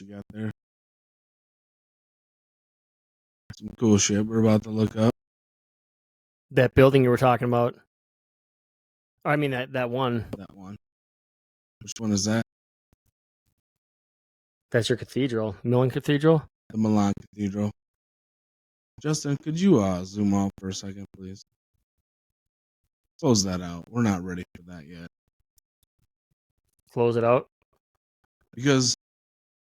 you got there? Some cool shit we're about to look up. That building you were talking about. I mean, that one. That one. Which one is that? That's your cathedral. Milan Cathedral? The Milan Cathedral. Justin, could you zoom out for a second, please? Close that out. We're not ready for that yet. Close it out. Because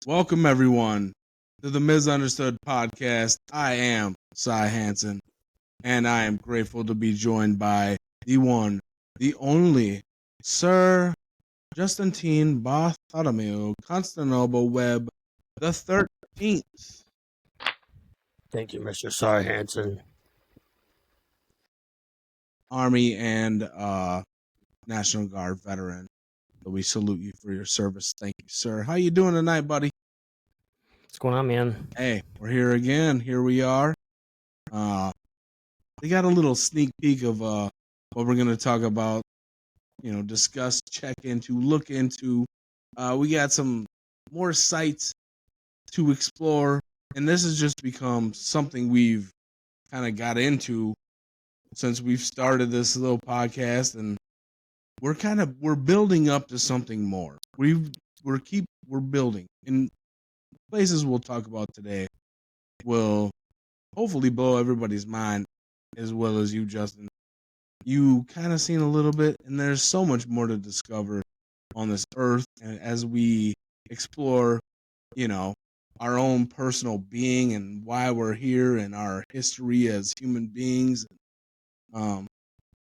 welcome, everyone, to the Misunderstood Podcast. I am Sire Hansen, and I am grateful to be joined by the one, the only, Sir Justine Bartholomew Constantinople Webb the 13th. Thank you, Mr. Sire Hansen. Army and National Guard veteran. So we salute you for your service. Thank you, sir. How you doing tonight, buddy? What's going on, man? Hey, we're here again. Here we are. We got a little sneak peek of what we're going to talk about, discuss, check into, look into. We got some more sites to explore, and this has just become something we've kind of got into since we've started this little podcast, and we're building up to something more. We're building, and places we'll talk about today will hopefully blow everybody's mind as well as you, Justin. You kind of seen a little bit, and there's so much more to discover on this earth, and as we explore, our own personal being and why we're here and our history as human beings.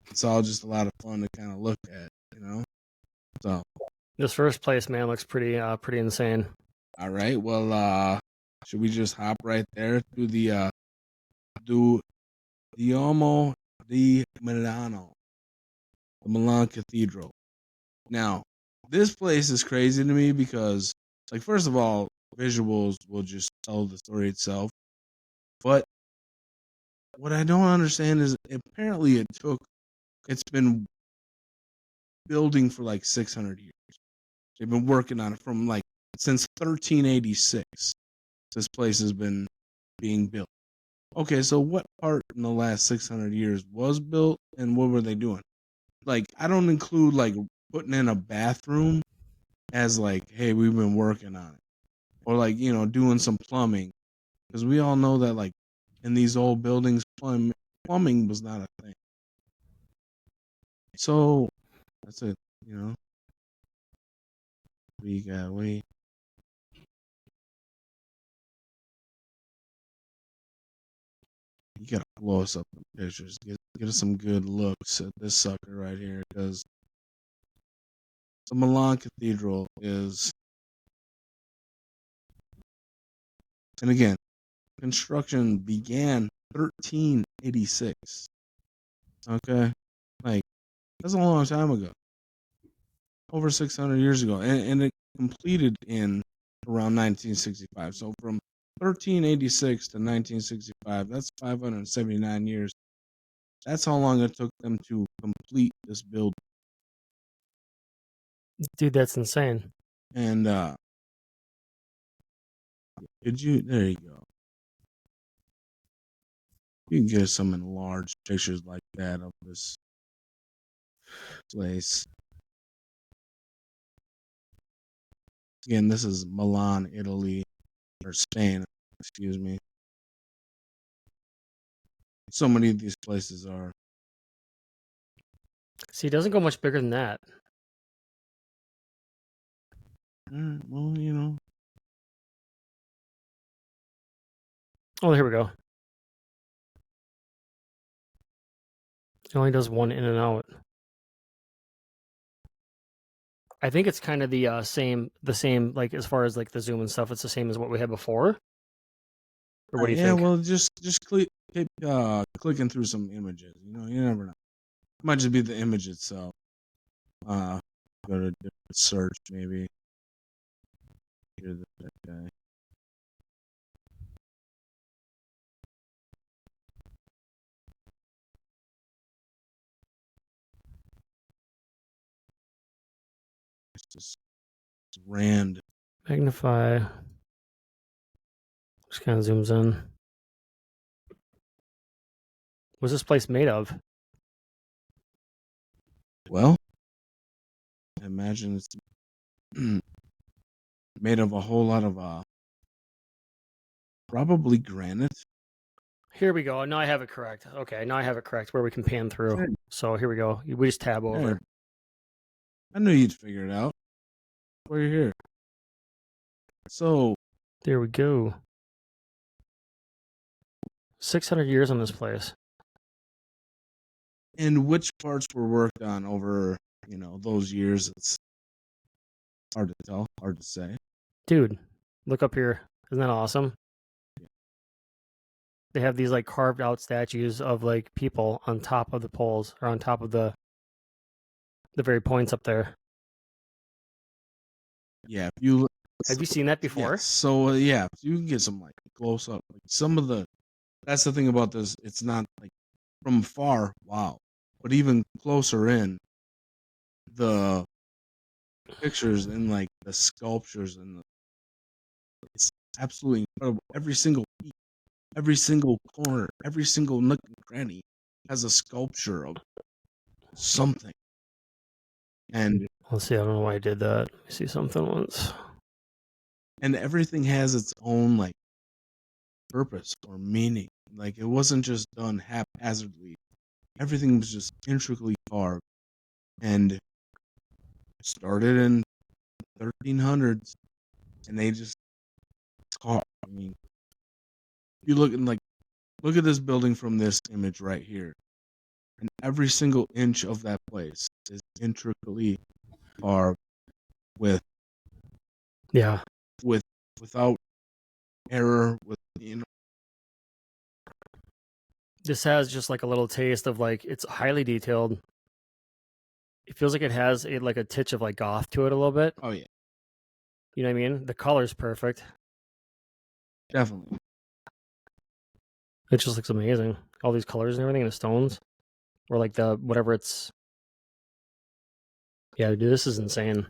It's all just a lot of fun to kind of look at, So This first place, man, looks pretty insane. All right. Well, should we just hop right there to the Duomo di Milano, the Milan Cathedral? Now, this place is crazy to me because, first of all, visuals will just tell the story itself. But what I don't understand is apparently it's been building for 600 years. They've been working on it from since 1386. This place has been being built. Okay, so what part in the last 600 years was built, and what were they doing? I don't include putting in a bathroom as hey, we've been working on it, or doing some plumbing, because we all know that in these old buildings, plumbing was not a thing. So that's it, we gotta wait. You gotta blow us up the pictures. Get us some good looks at this sucker right here, because the Milan Cathedral is, and again, construction began 1386. Okay, that's a long time ago, over 600 years ago, and it completed in around 1965. So from 1386 to 1965, that's 579 years. That's how long it took them to complete this building. Dude, that's insane. And there you go. You can get some enlarged pictures like that of this place. Again, this is Milan, Italy, or Spain, excuse me. So many of these places are. See, it doesn't go much bigger than that. Well, Oh, here we go. It only does one in and out. I think it's kind of the same, as far as the zoom and stuff. It's the same as what we had before. Or what do you think? Yeah, well, just keep clicking through some images. You never know. It might just be the image itself. Go to a different search, maybe. Here's that guy. It's just random. Magnify. Just kind of zooms in. What's this place made of? Well, I imagine it's made of a whole lot of probably granite. Here we go. Now I have it correct. Okay, now I have it correct where we can pan through. Okay. So here we go. We just tab over. There. I knew you'd figure it out. Why you're here. So, There we go. 600 years on this place. and which parts were worked on over, those years? It's hard to tell, hard to say. Dude, look up here. Isn't that awesome? They have these like carved out statues of like people on top of the poles or on top of the very points up there. Yeah, if you Have you seen that before? Yeah, so yeah, you can get some like close up. Like some of the that's the thing about this. It's not like from far, wow, but even closer in, the pictures and like the sculptures and it's absolutely incredible. Every single peak, every single corner, every single nook and cranny has a sculpture of something. And Let's see. I don't know why I did that. Let me see something once. and everything has its own like purpose or meaning. Like it wasn't just done haphazardly. Everything was just intricately carved, and it started in 1300s, and they just carved. I mean, you look at this building from this image right here, and every single inch of that place is intricately carved with Yeah. without error. This has just like a little taste of like it's highly detailed. It feels like it has like a titch of like goth to it a little bit. Oh yeah, You know what I mean? The color's perfect. definitely. It just looks amazing. All these colors and everything, and the stones, or like the whatever it's. Yeah, dude, this is insane.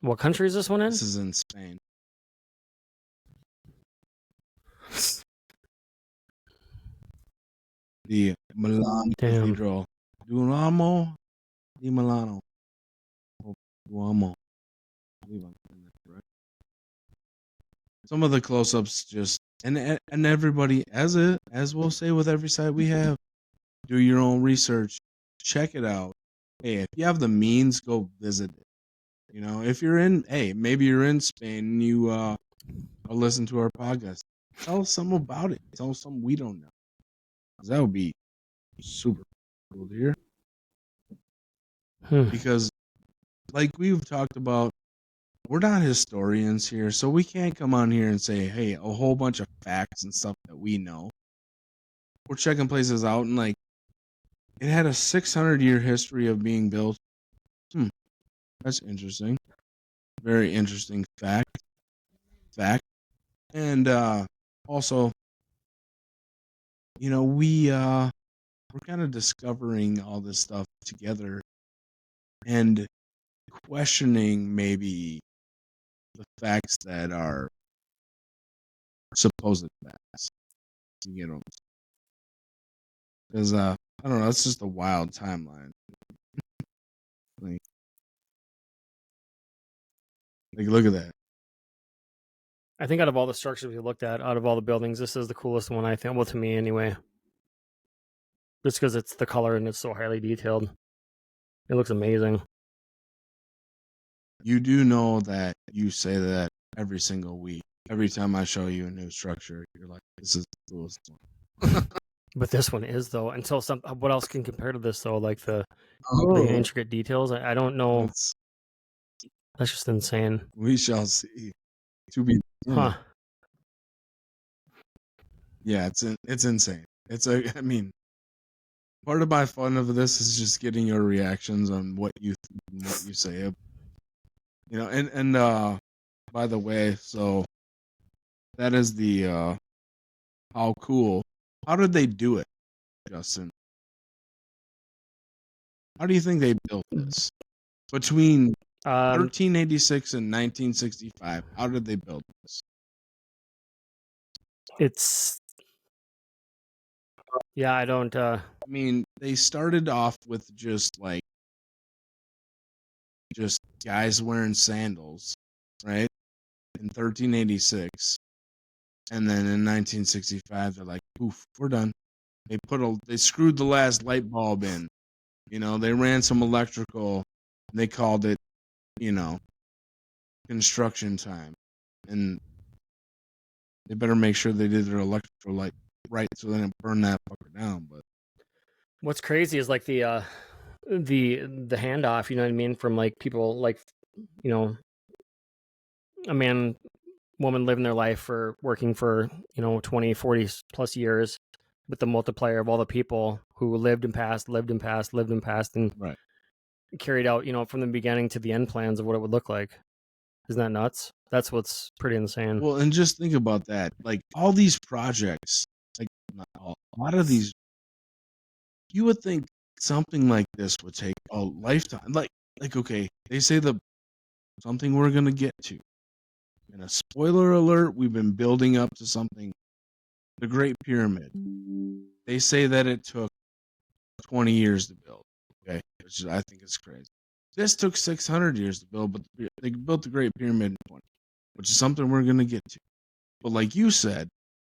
What country is this one in? This is in Spain. The Milan Damn. Cathedral, Duomo di Milano. Duomo. I believe I'm saying that correct. Some of the close-ups just and everybody as we'll say with every site we have, do your own research, check it out. Hey, if you have the means, go visit it. If you're in, hey, maybe you're in Spain and you listen to our podcast. Tell us something about it. Tell us something we don't know. 'Cause that would be super cool to hear. Because, like we've talked about, we're not historians here, so we can't come on here and say, hey, a whole bunch of facts and stuff that we know. We're checking places out, and like, it had a 600-year history of being built. That's interesting. Very interesting fact. And also, we're kind of discovering all this stuff together and questioning maybe the facts that are supposed facts. You get them. Because I don't know, it's just a wild timeline. Like look at that. I think out of all the structures we looked at, out of all the buildings, this is the coolest one, I think. Well, to me anyway. Just because it's the color and it's so highly detailed. It looks amazing. You do know that you say that every single week. Every time I show you a new structure, you're like, this is the coolest one. But this one is, though. Until what else can compare to this, though? Like the intricate details? I don't know. That's just insane. We shall see. To be Huh. Yeah, it's insane. I mean, part of my fun of this is just getting your reactions on what you think and what you say. And by the way, so that is the how cool. How did they do it, Justin? How do you think they built this? Between Um, 1386 and 1965. How did they build this? it's yeah, I don't. I mean, they started off with just guys wearing sandals, right? In 1386, and then in 1965, they're like, "Poof, we're done." They screwed the last light bulb in. You know, they ran some electrical. And they called it, you know, construction time, and they better make sure they did their electrical light right so they didn't burn that fucker down. But what's crazy is like the handoff. You know what I mean? From like people like you know a man woman living their life for working for 20 40 plus years with the multiplier of all the people who lived and passed and right. carried out from the beginning to the end plans of what it would look like. Isn't that nuts? That's what's pretty insane. Well, and just think about that. Like all these projects, like not all, a lot of these, you would think something like this would take a lifetime. Like okay, they say something we're gonna get to. And a spoiler alert, we've been building up to something. The Great Pyramid. They say that it took 20 years to build. Okay, which I think is crazy. This took 600 years to build, but they built the Great Pyramid in 20, which is something we're gonna get to. But like you said,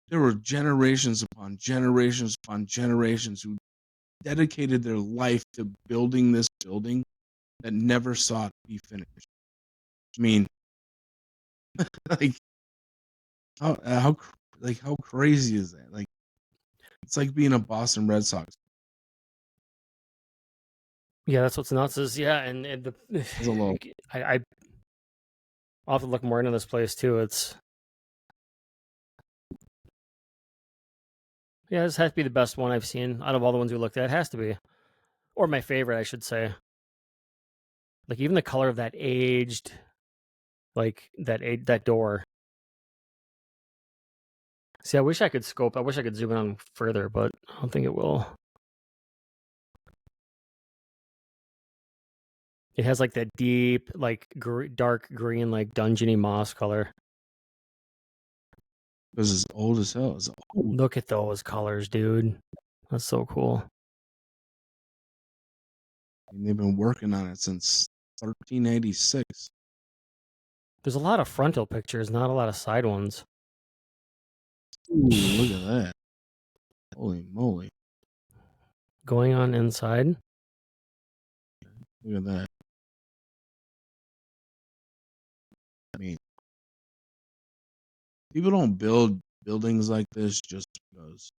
there were generations upon generations upon generations who dedicated their life to building this building that never saw it be finished. I mean, like how crazy is that? Like it's like being a Boston Red Sox. Yeah, that's what's nuts is and the It's a little I'll have to look more into this place too. This has to be the best one I've seen out of all the ones we looked at. It has to be, or my favorite, I should say. Like even the color of that aged, like that door. See, I wish I could scope. I wish I could zoom in on further, but I don't think it will. It has like that deep, like dark green, like dungeony moss color. because it's old as hell. It's old. Look at those colors, dude. That's so cool. And they've been working on it since 1386. There's a lot of frontal pictures, not a lot of side ones. Ooh, look at that. Holy moly. Going on inside. Look at that. I mean, people don't build buildings like this just because.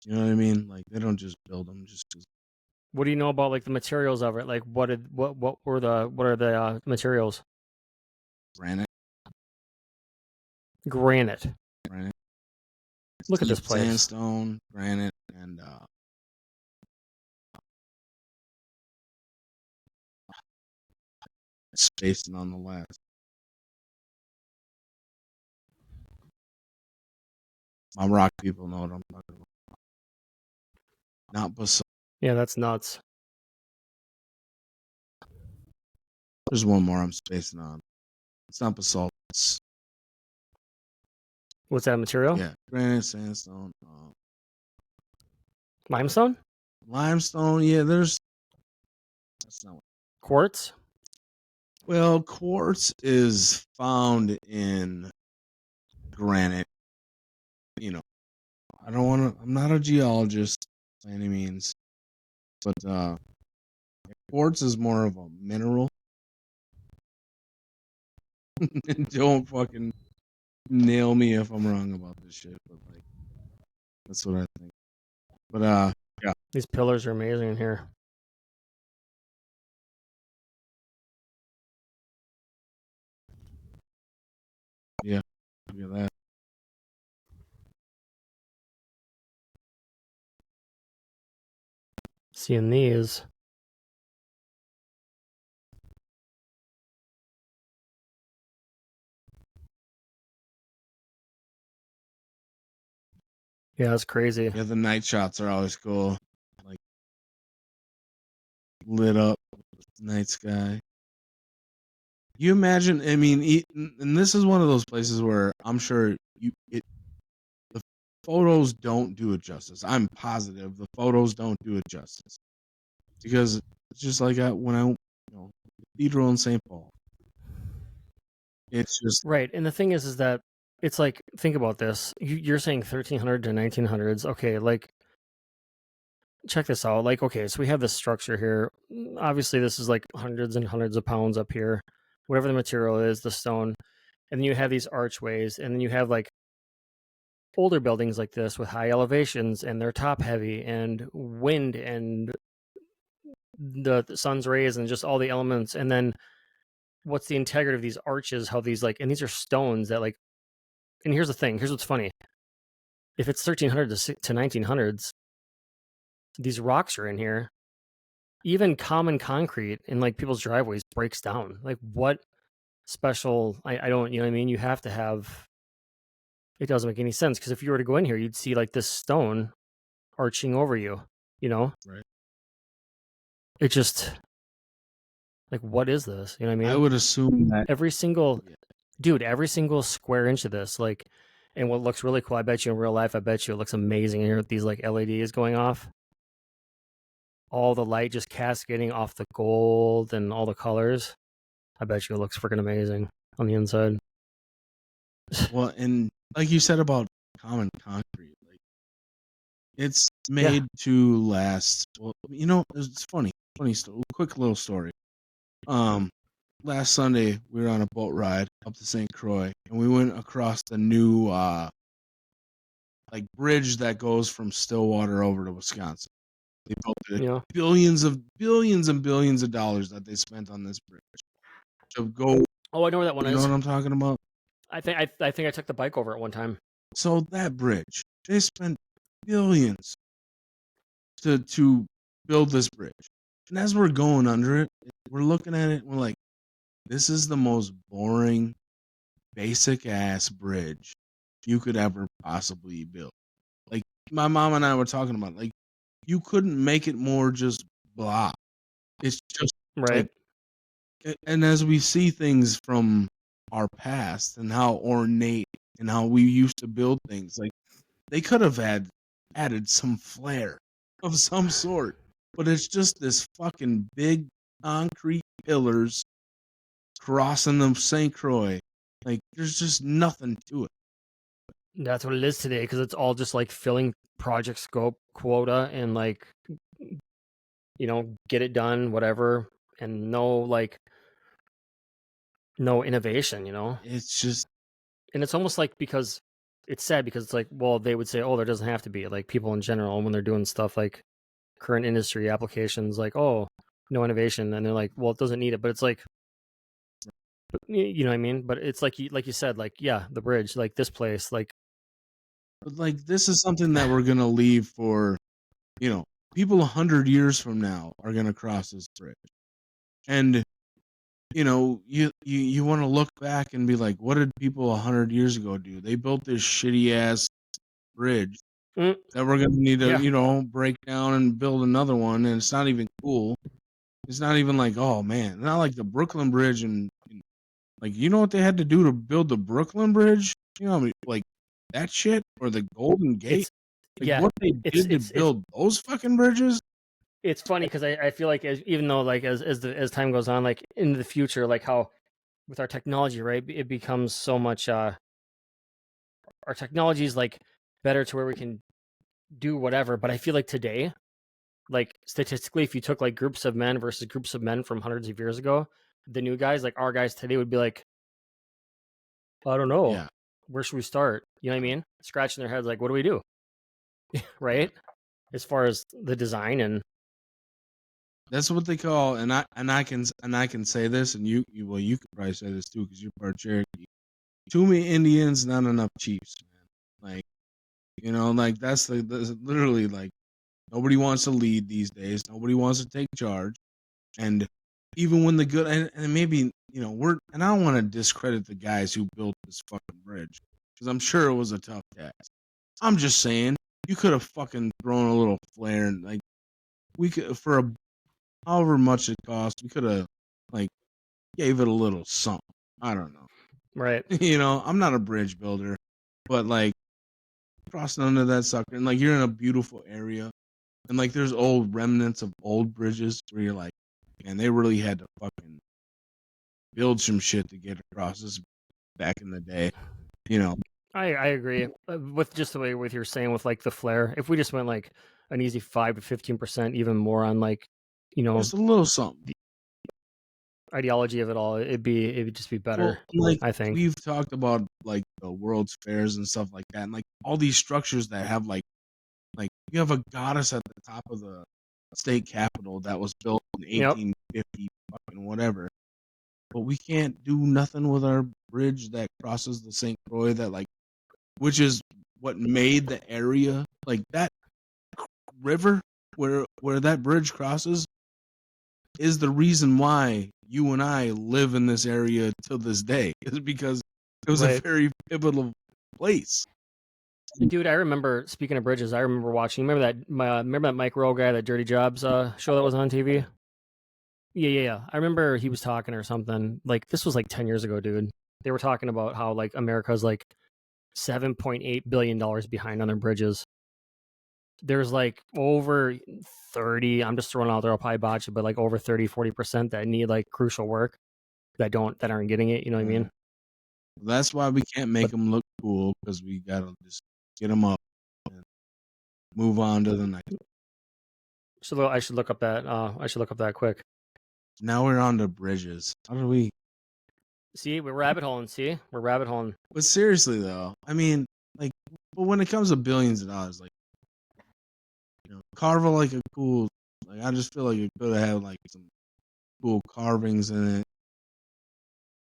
You know what I mean? Like they don't just build them just because. What do you know about like the materials of it? Like what are the materials? Granite. Granite. Granite. Look at this Deep place. Sandstone, granite, and spacing on the last. My rock people know what I'm talking about. Not basalt. Yeah, that's nuts. There's one more I'm spacing on. It's not basalt. It's What's that material? yeah, granite, sandstone, Limestone? limestone. Yeah, that's not. Quartz? Well, quartz is found in granite. You know, I don't want to. I'm not a geologist by any means, but quartz is more of a mineral. Don't fucking nail me if I'm wrong about this shit, but like that's what I think. But yeah. These pillars are amazing in here. Yeah. Look at that. Seeing these. Yeah, that's crazy. Yeah, the night shots are always cool. Like lit up night sky. You imagine? I mean, and this is one of those places where I'm sure the photos don't do it justice. I'm positive the photos don't do it justice because it's just like when I, Cathedral in St. Paul. It's just Right. And the thing is that it's like, think about this. You're saying 1300 to 1900s. Okay, like, check this out. Like, okay, so we have this structure here. Obviously, this is like hundreds and hundreds of pounds up here, whatever the material is, the stone. And then you have these archways, and then you have like older buildings like this with high elevations, and they're top heavy, and wind, and the sun's rays, and just all the elements. And then what's the integrity of these arches? How these like, and these are stones that like, and here's the thing. Here's what's funny. If it's 1300 to 1900s, these rocks are in here. Even common concrete in like people's driveways breaks down. Like, what special? I don't, you know what I mean? You have to have. It doesn't make any sense, because if you were to go in here, you'd see like this stone arching over you. You know, right. it just like, what is this? You know what I I mean? would assume that Every single dude, every single square inch of this, like, and what looks really cool, I bet you in real life, I bet you it looks amazing here with these like LEDs going off. All the light just cascading off the gold and all the colors. I bet you it looks freaking amazing on the inside. Well, and like you said about common concrete, like it's made to last. Well, it's funny, quick little story. Last Sunday we were on a boat ride up to St. Croix, and we went across the new like bridge that goes from Stillwater over to Wisconsin. They built it. Yeah. Billions and billions of dollars that they spent on this bridge to go. Oh, I know where that one You is. know what I'm talking about? I think I took the bike over it one time. So that bridge, they spent billions to build this bridge. And as we're going under it, we're looking at it and we're like, this is the most boring, basic ass bridge you could ever possibly build. Like, my mom and I were talking about, like, you couldn't make it more just blah. It's just Right. like, and as we see things from our past and how ornate and how we used to build things, like, they could have added some flair of some sort, but it's just this fucking big concrete pillars crossing the St. Croix. Like, there's just nothing to it. That's what it is today, because it's all just like filling project scope quota and like, get it done, whatever, and no innovation, It's just, And it's almost like, because it's sad, because it's like, well, they would say, oh, there doesn't have to be, like, people in general, when they're doing stuff like current industry applications, like, oh, no innovation, and they're like, well, it doesn't need it, but it's like, you know what I mean? But it's like you said, like, yeah, the bridge, like this place, like, but like, this is something that we're gonna leave for, people 100 years from now are gonna cross this bridge, and you want to look back and be like, what did people 100 years ago do? They built this shitty ass bridge mm, that we're gonna need to, yeah, break down and build another one, and it's not even cool. It's not even like, oh man, not like the Brooklyn Bridge, and like, you know what they had to do to build the Brooklyn Bridge? You know, like that shit, or the Golden Gate, it's like yeah, what they it's did to build those fucking bridges. it's funny, because I feel like, even though, like, as time goes on, like into the future, like how with our technology, right, it becomes so much. Our technology is like better to where we can do whatever. But I feel like today, like statistically, if you took like groups of men versus groups of men from hundreds of years ago, the new guys, like our guys today, would be like, I don't know, Yeah, where should we start? You know what I mean? Scratching their heads, like, what do we do? yeah. Right? As far as the design and That's what they call, and I can say this, and you could probably say this too because you're part Cherokee. Too many Indians, not enough Chiefs, man. Like, like that's literally like, nobody wants to lead these days. Nobody wants to take charge, and even when the good, and maybe, and I don't want to discredit the guys who built this fucking bridge, because I'm sure it was a tough task. I'm just saying, you could have fucking thrown a little flair, and like, we could, for however much it cost, we could have, like, gave it a little something. I don't know. Right. I'm not a bridge builder, but like crossing under that sucker, and like you're in a beautiful area, and like there's old remnants of old bridges where you're like, man, they really had to fucking build some shit to get across this back in the day. I agree with just the way with you're saying with like the flare. If we just went like an easy 5 to 15%, even more on like, just a little something. Ideology of it all, it would just be better. Well, like I think we've talked about like the World's Fairs and stuff like that, and like all these structures that have like you have a goddess at the top of the state capitol that was built in 1850 fucking whatever, but we can't do nothing with our bridge that crosses the St. Croix which is what made the area like that river where that bridge crosses is the reason why you and I live in this area to this day, is because it was a very pivotal place. Dude, I remember, speaking of bridges, I remember watching, remember that Mike Rowe guy, that Dirty Jobs show that was on TV? Yeah. I remember he was talking or something. Like, this was like 10 years ago, dude. They were talking about how like America's like $7.8 billion behind on their bridges. There's like over 30, I'm just throwing out there, I'll probably botch it, but like over 30-40% that need like crucial work that aren't getting it, you know what I mean? That's why we can't make them look cool, because we gotta just get them up and move on to the next. So I should look up that quick. Now we're on to bridges. How do we see? We're rabbit holing. But seriously though, I mean, like, but when it comes to billions of dollars, like, carve like a cool, like, I just feel like it could have had like some cool carvings in it.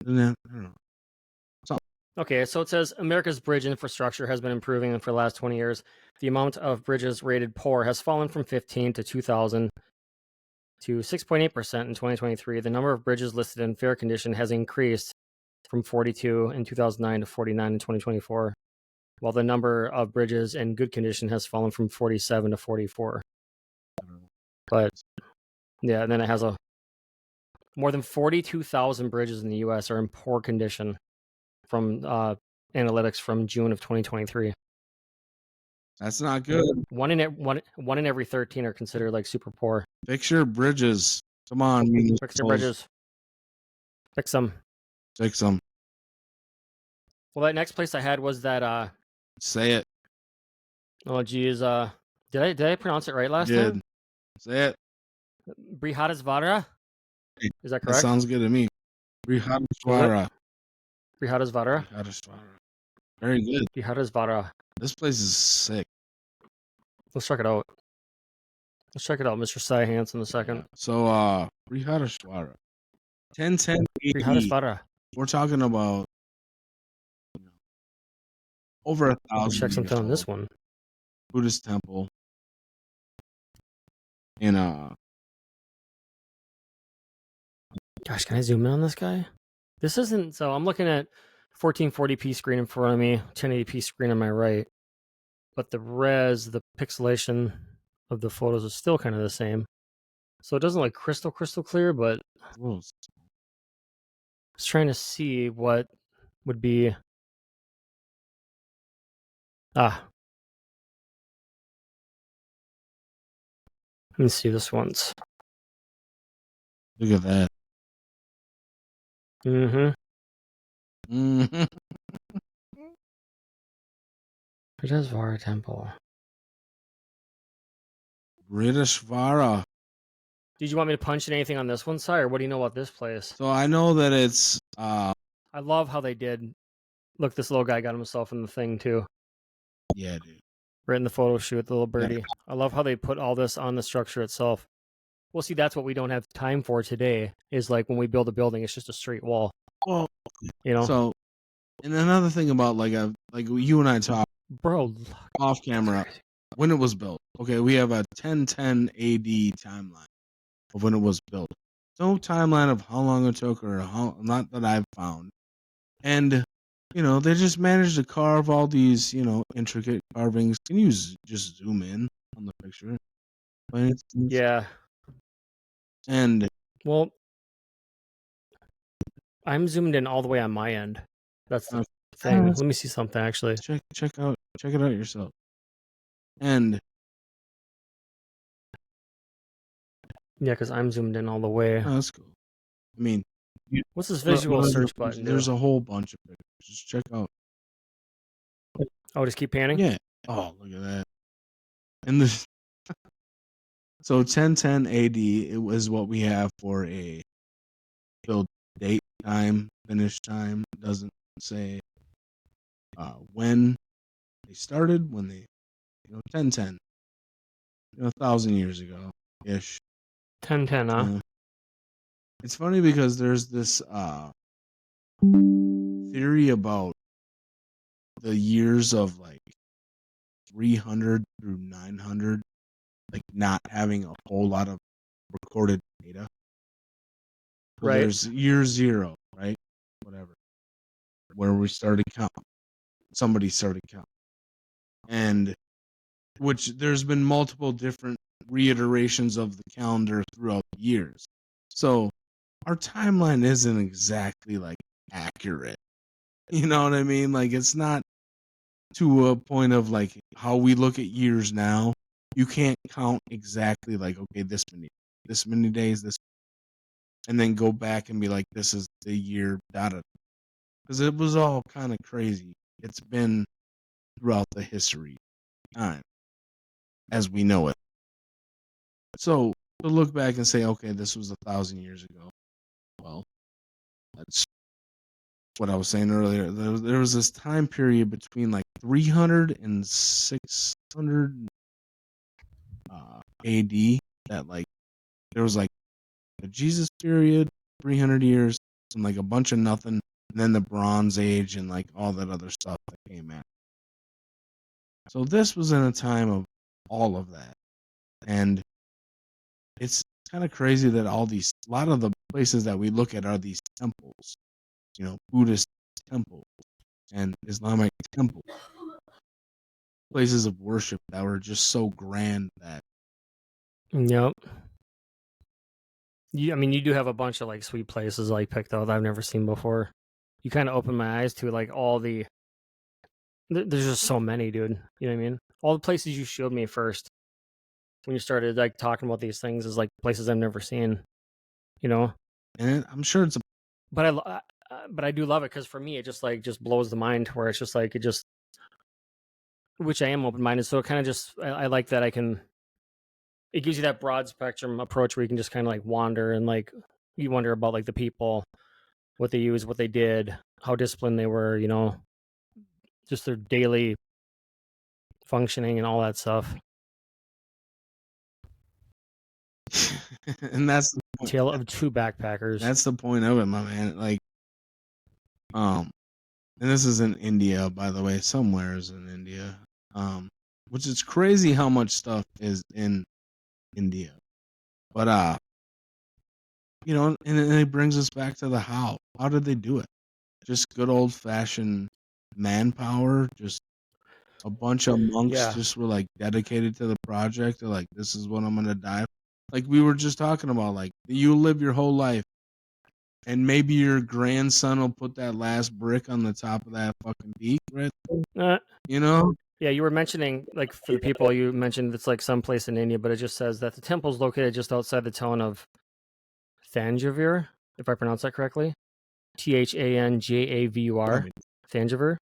And then, I don't know. Okay, so it says America's bridge infrastructure has been improving for the last 20 years. The amount of bridges rated poor has fallen from 15 to 2000 to 6.8% in 2023. The number of bridges listed in fair condition has increased from 42 in 2009 to 49 in 2024, while the number of bridges in good condition has fallen from 47 to 44. But yeah, and then it has more than 42,000 bridges in the U.S. are in poor condition from analytics from June of 2023. That's not good. One in every 13 are considered like super poor. Fix your bridges. Come on. Fix your bridges. Fix them. Fix them. Well, that next place I had was that say it. Oh geez, did I pronounce it right last time? Say it. Brihadeesvara? Is that correct? That sounds good to me. Brihadeesvara. Brihadeesvara? Very good. Brihadeesvara. This place is sick. Let's check it out. Mr. Sire Hansen, a second. Yeah. So, Brihadeesvara. 1010 AD. Brihadeesvara. We're talking about over 1,000. Let's check something on this one. Buddhist temple. In Gosh, can I zoom in on this guy? This isn't, so I'm looking at 1440p screen in front of me, 1080p screen on my right. But the pixelation of the photos is still kind of the same. So it doesn't look crystal clear, but I was trying to see what would be. Let me see this once. Look at that. Brihadeesvara Temple. Brihadeesvara. Did you want me to punch in anything on this one, Sire? What do you know about this place? So I know that it's I love how they did. Look, this little guy got himself in the thing too. Yeah, dude. Right in the photo shoot, the little birdie. Yeah. I love how they put all this on the structure itself. Well, see, that's what we don't have time for today, is like when we build a building, it's just a straight wall. Well, So, and another thing about like you and I talked, bro, off camera, when it was built. Okay, we have a 1010 AD timeline of when it was built. No timeline of how long it took, or not that I've found. And they just managed to carve all these, intricate carvings. Can you just zoom in on the picture? Yeah. And well, I'm zoomed in all the way on my end. That's the Okay. thing. Let's Let me see something actually. check it out yourself. And Yeah, because I'm zoomed in all the way. oh, that's cool. I mean, What's this visual search button do? there's a whole bunch of pictures. Just check out. Oh, just keep panning? Yeah. Oh, look at that. And this. So 1010 AD, it was what we have for a build date, time, finish time. It doesn't say when they started, when they, 1010, 1,000 years ago ish. 1010, huh? It's funny because there's this theory about the years of like 300 through 900, like not having a whole lot of recorded data. So Right. there's year zero, right? Whatever, where we started counting. Somebody started counting, and which there's been multiple different reiterations of the calendar throughout the years. So our timeline isn't exactly like accurate. You know what I mean? Like it's not to a point of like how we look at years now. You can't count exactly like, okay, this many days, this, and then go back and be like, this is the year data, because it was all kind of crazy. It's been throughout the history of time as we know it. So to look back and say, okay, this was 1,000 years ago. Well, that's what I was saying earlier. There was this time period between like 300 and 600 AD that like there was like the Jesus period, 300 years, and like a bunch of nothing, and then the Bronze Age and like all that other stuff that came after. So this was in a time of all of that, and it's kind of crazy that a lot of the places that we look at are these temples, Buddhist temples and Islamic temples, places of worship that were just so grand that. Yep. You do have a bunch of like sweet places like picked out that I've never seen before. You kind of open my eyes to like all the. There's just so many, dude. You know what I mean? All the places you showed me first when you started like talking about these things is like places I've never seen. And I'm sure it's a. But I do love it because for me it just blows the mind where it's just like which I am open minded, so it kind of just I like that I can. It gives you that broad spectrum approach where you can just kind of like wander and like you wonder about like the people, what they use, what they did, how disciplined they were, just their daily functioning and all that stuff. And that's the point. Tale of two backpackers. That's the point of it, my man. Like, and this is in India, by the way. Somewhere is in India. Which is crazy how much stuff is in India. But and it brings us back to the how. How did they do it? Just good old fashioned manpower. Just a bunch of monks just were like dedicated to the project. They're like, this is what I'm gonna die. Like we were just talking about, like you live your whole life, and maybe your grandson will put that last brick on the top of that fucking peak, right? Yeah, you were mentioning, like, for the people you mentioned, it's like someplace in India, but it just says that the temple is located just outside the town of Thanjavur, if I pronounce that correctly. Thanjavur. Thanjavur.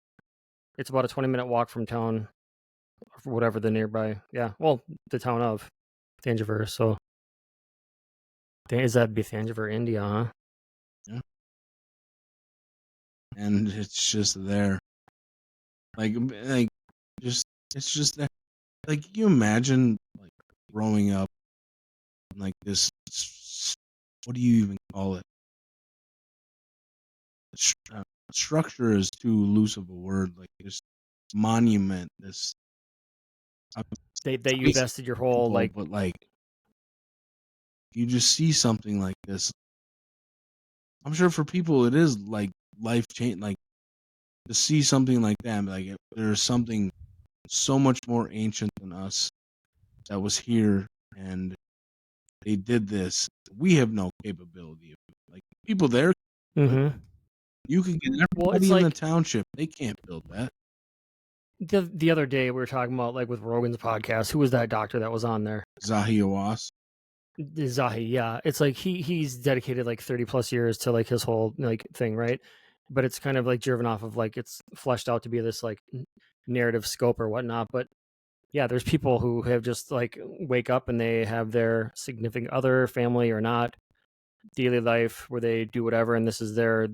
It's about a 20-minute walk from town, or whatever the nearby. Yeah, well, the town of Thanjavur. So, is that be Thanjavur, India, huh? Yeah. And it's just there. Like it's just there. Like you imagine like growing up like this. What do you even call it? Structure is too loose of a word. Like this monument, this. That you invested your whole like. But like, you just see something like this. I'm sure for people it is like life change. Like to see something like that, like there's something so much more ancient than us that was here, and they did this. We have no capability of like people there. Mm-hmm. You can get Well, everybody it's in the like township. They can't build that. the other day we were talking about, like, with Rogan's podcast. Who was that doctor that was on there? Zahi Hawass. Zahi, yeah. It's like he's dedicated like 30 plus years to like his whole like thing, right? But it's kind of like driven off of like it's fleshed out to be this like narrative scope or whatnot. But yeah, there's people who have just like wake up and they have their significant other, family or not, daily life where they do whatever, and this is their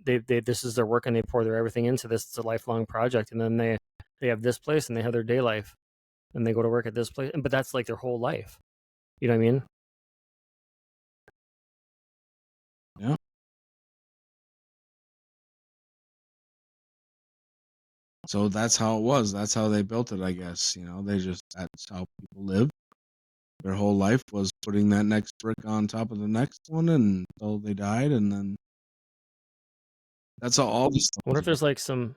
this is their work, and they pour their everything into this. It's a lifelong project, and then they have this place and they have their day life, and they go to work at this place, but that's like their whole life. You know what I mean? Yeah. So that's how it was. That's how they built it, I guess. You know, that's how people live. Their whole life was putting that next brick on top of the next one until they died, and then that's all this stuff I wonder is if there's about. like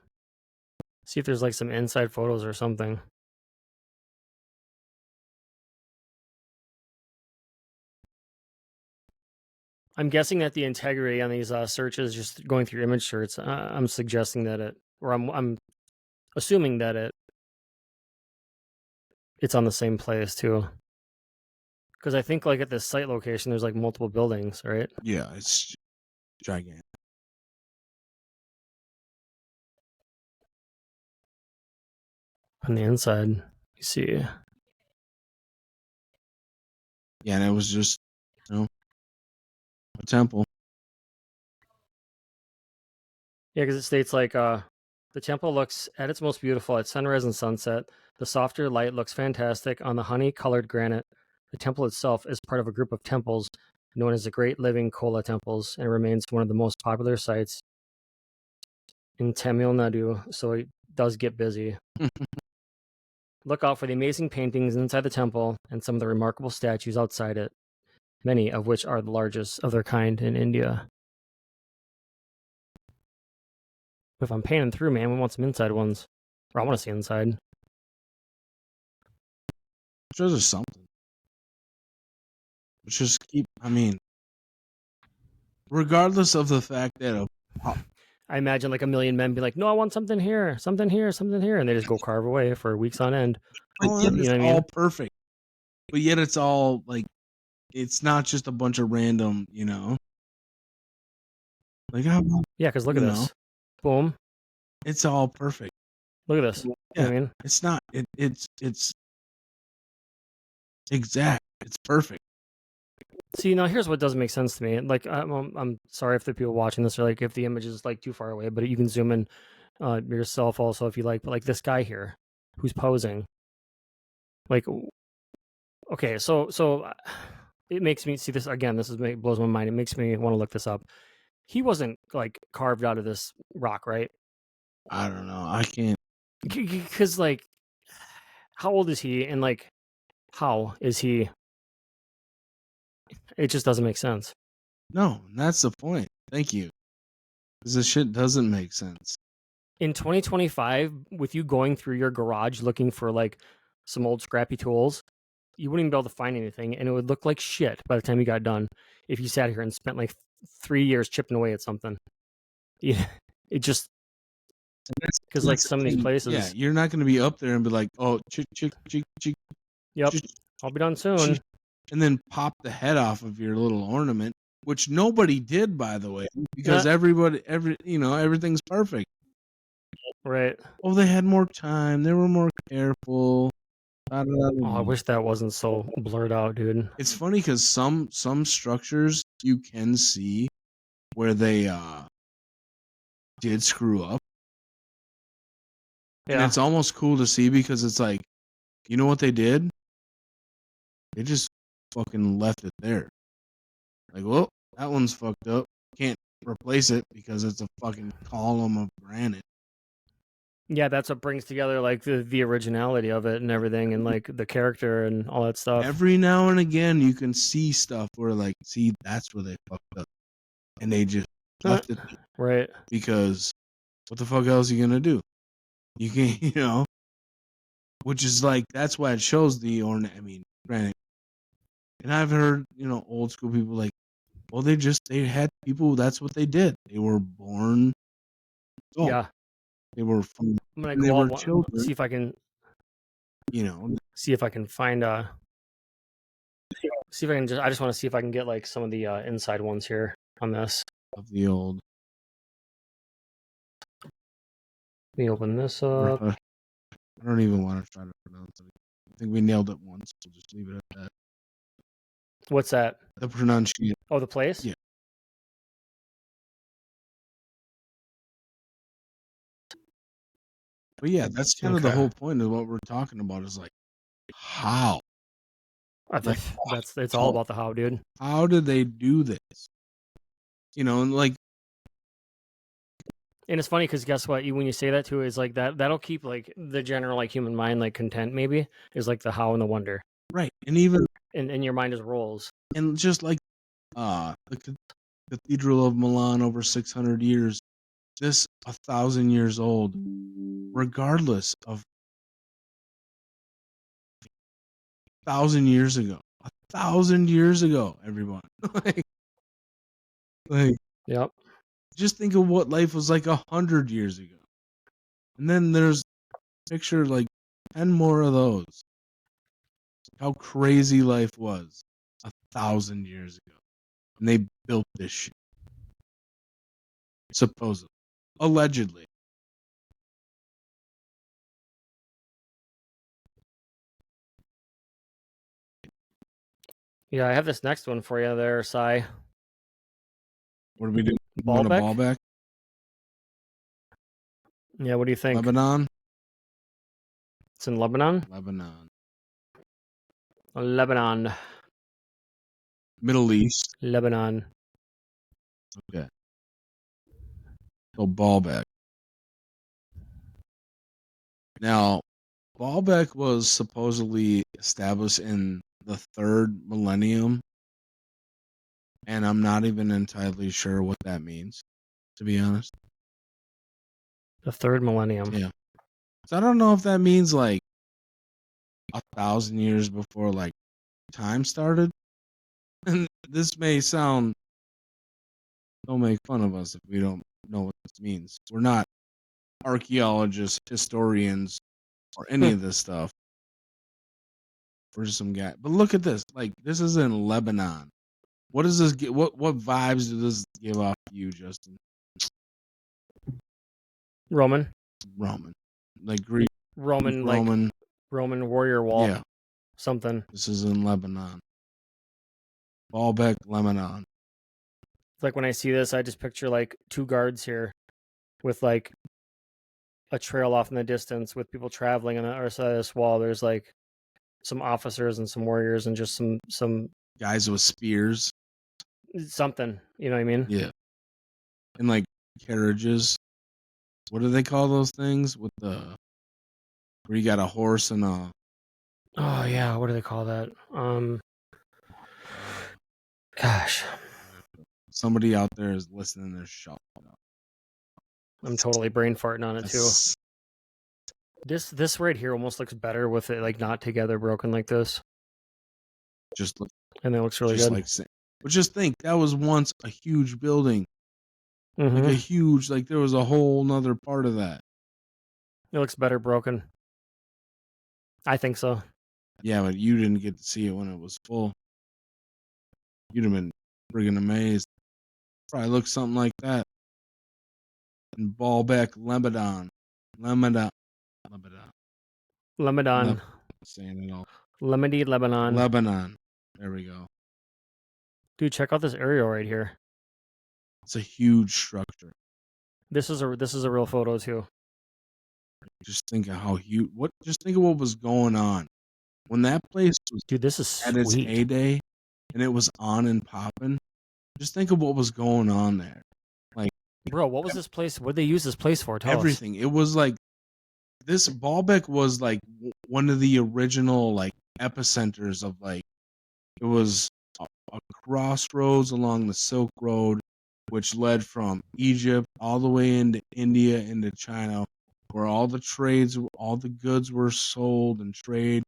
see if there's like some inside photos or something. I'm guessing that the integrity on these searches, just going through image search, I'm suggesting that I'm assuming that it's on the same place too. Because I think like at this site location, there's like multiple buildings, right? Yeah, it's gigantic. On the inside, you see. Yeah, and it was just, a temple. Yeah, because it states like the temple looks at its most beautiful at sunrise and sunset. The softer light looks fantastic on the honey-colored granite. The temple itself is part of a group of temples known as the Great Living Kola Temples, and remains one of the most popular sites in Tamil Nadu, so it does get busy. Look out for the amazing paintings inside the temple and some of the remarkable statues outside it, many of which are the largest of their kind in India. If I'm panning through, man, we want some inside ones. Or I want to see inside. I'm sure there's something. Let's just regardless of the fact that I imagine like a million men be like, no, I want something here, something here, something here. And they just go carve away for weeks on end. but Oh, yet you it's know what I all mean? perfect. But yet it's all like, it's not just a bunch of random, like, Yeah, because look at this. Boom. It's all perfect. Look at this. You know what I mean? It's not. It's exact. It's perfect. See, now here's what doesn't make sense to me. Like, I'm sorry if the people watching this are like, if the image is like too far away, but you can zoom in yourself also if you like. But like this guy here, who's posing, like, okay, so it makes me see this again. This blows my mind. It makes me want to look this up. He wasn't like carved out of this rock, right? I don't know. I can't. Because like, how old is he, and like, how is he? It just doesn't make sense. No, that's the point. Thank you. Because this shit doesn't make sense. In 2025, with you going through your garage looking for like some old scrappy tools, you wouldn't even be able to find anything, and it would look like shit by the time you got done if you sat here and spent like 3 years chipping away at something. Yeah, it just because like some of these places. Yeah, you're not going to be up there and be like, oh, chick. Yep, I'll be done soon. And then pop the head off of your little ornament, which nobody did, by the way, because everything's perfect. Right. Oh, they had more time. They were more careful. Oh, I wish that wasn't so blurred out, dude. It's funny because some structures you can see where they did screw up. Yeah. And it's almost cool to see because it's like, you know what they did? They just fucking left it there. Like, well, that one's fucked up. Can't replace it because it's a fucking column of granite. Yeah, that's what brings together like the originality of it and everything, and like the character and all that stuff. Every now and again, you can see stuff where like, see, that's where they fucked up, and they just left it there. Right. Because what the fuck else are you gonna do? You can't, which is like, that's why it shows the ornament. I mean, granted, and I've heard old school people like, Well, they had people. That's what they did. They were born. Oh, Yeah, they were from. I'm gonna When they go were out children. see if I can find see if I can I just want to see if I can get like some of the inside ones here on this. of the old. Let me open this up. I don't even want to try to pronounce it. I think we nailed it once. We'll just leave it at that. What's that? The pronunciation. Oh, the place? Yeah. But yeah, that's kind of the whole point of what we're talking about is like, how? Like, It's all about the how, dude. How did they do this? And like, and it's funny because guess what? When you say that too, is like that'll keep like the general like human mind like content. Maybe is like the how and the wonder, right? And even and your mind just rolls. And just like the Cathedral of Milan over 600 years, this 1,000 years old, regardless of 1,000 years ago. 1,000 years ago, everyone. like, Yep. just think of what life was like 100 years ago, and then there's picture like 10 more of those. How crazy life was 1,000 years ago, and they built this shit. Supposedly, allegedly. Yeah, I have this next one for you there, Sire. What are we doing? Baalbek? Yeah, what do you think? Lebanon? It's in Lebanon? Lebanon. Middle East. Lebanon. Okay. So Baalbek. Now, Baalbek was supposedly established in the 3rd millennium, and I'm not even entirely sure what that means, to be honest. The 3rd millennium. Yeah. So I don't know if that means like 1,000 years before like time started. And this may sound, don't make fun of us if we don't know what this means. We're not archaeologists, historians, or any of this stuff. We're just some guy. But look at this. Like, this is in Lebanon. What does this get? What vibes does this give off to you, Justin? Roman. Like Greek. Roman, like Roman warrior wall. Yeah. Something. This is in Lebanon. Baalbek, Lebanon. It's like when I see this, I just picture like 2 guards here with like a trail off in the distance with people traveling on the other side of this wall. There's like some officers and some warriors and just some guys with spears. Something, you know what I mean? Yeah. And like carriages. What do they call those things with where you got a horse and a... Oh yeah, what do they call that? Gosh. Somebody out there is listening to this show. I'm totally brain farting on it too. This right here almost looks better with it like not together broken like this. And it looks really good. But just think, that was once a huge building. Like a huge, like there was a whole nother part of that. It looks better broken. I think so. Yeah, but you didn't get to see it when it was full. You'd have been friggin' amazed. Probably looked something like that. In Baalbek, Lebanon. Saying it all. Lebanon. There we go. Dude, check out this area right here. It's a huge structure. This is a real photo too. Just think of how huge. Just think of what was going on when that place was. Dude, this is at its heyday, and it was on and popping. Just think of what was going on there. Like, bro, what was this place? What did they use this place for? Tell everything. us. It was like this. Baalbek was like one of the original like epicenters of like. It was a crossroads along the Silk Road, which led from Egypt all the way into India, into China, where all the trades, all the goods were sold and trade.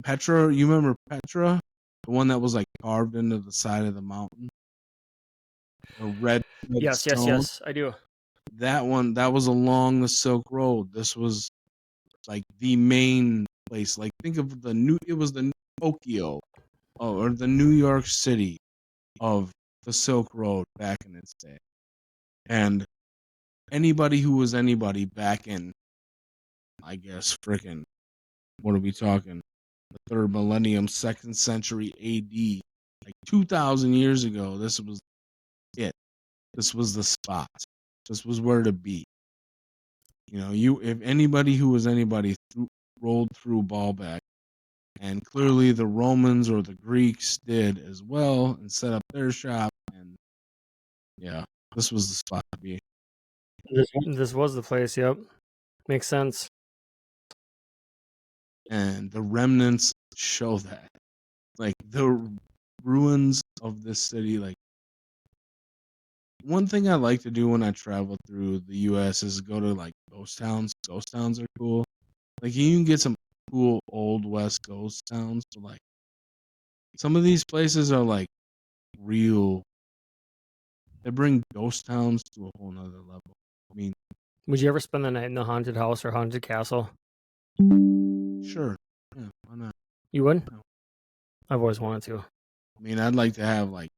Petra, you remember Petra? The one that was like carved into the side of the mountain? a red Yes, stone. I do. That one, that was along the Silk Road. This was like the main place. Like think of it was the Tokyo, or the New York City of the Silk Road back in its day. And anybody who was anybody back in, I guess, frickin', what are we talking? The third millennium, second century AD, like 2,000 years ago, this was it. This was the spot. This was where to be. You know, if anybody who was anybody rolled through Baalbek, and clearly the Romans or the Greeks did as well and set up their shop, and yeah, this was the spot to be. This was the place. Yep, makes sense. And the remnants show that, like the ruins of this city. Like, one thing I like to do when I travel through the U.S. is go to like ghost towns. Ghost towns are cool. Like, you can get some cool old West ghost towns, but like some of these places are like real. They bring ghost towns to a whole nother level. I mean, Would you ever spend the night in the haunted house or haunted castle? sure, yeah, why not? You would? No. I've always wanted to. I mean, I'd like to have like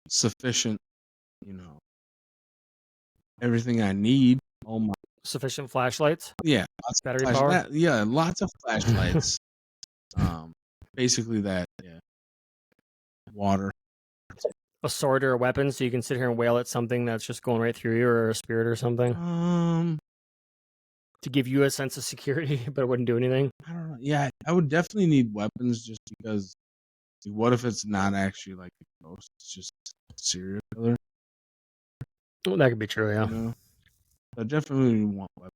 sufficient, everything I need. Oh my, Sufficient flashlights? yeah, Battery power? yeah, lots of flashlights. Basically that, yeah. Water. A sword or a weapon so you can sit here and wail at something that's just going right through you, or a spirit or something? To give you a sense of security, but it wouldn't do anything? I don't know. Yeah, I would definitely need weapons just because. What if it's not actually like a ghost? It's just a serial killer. Well, that could be true, yeah. You know, I definitely want weapons.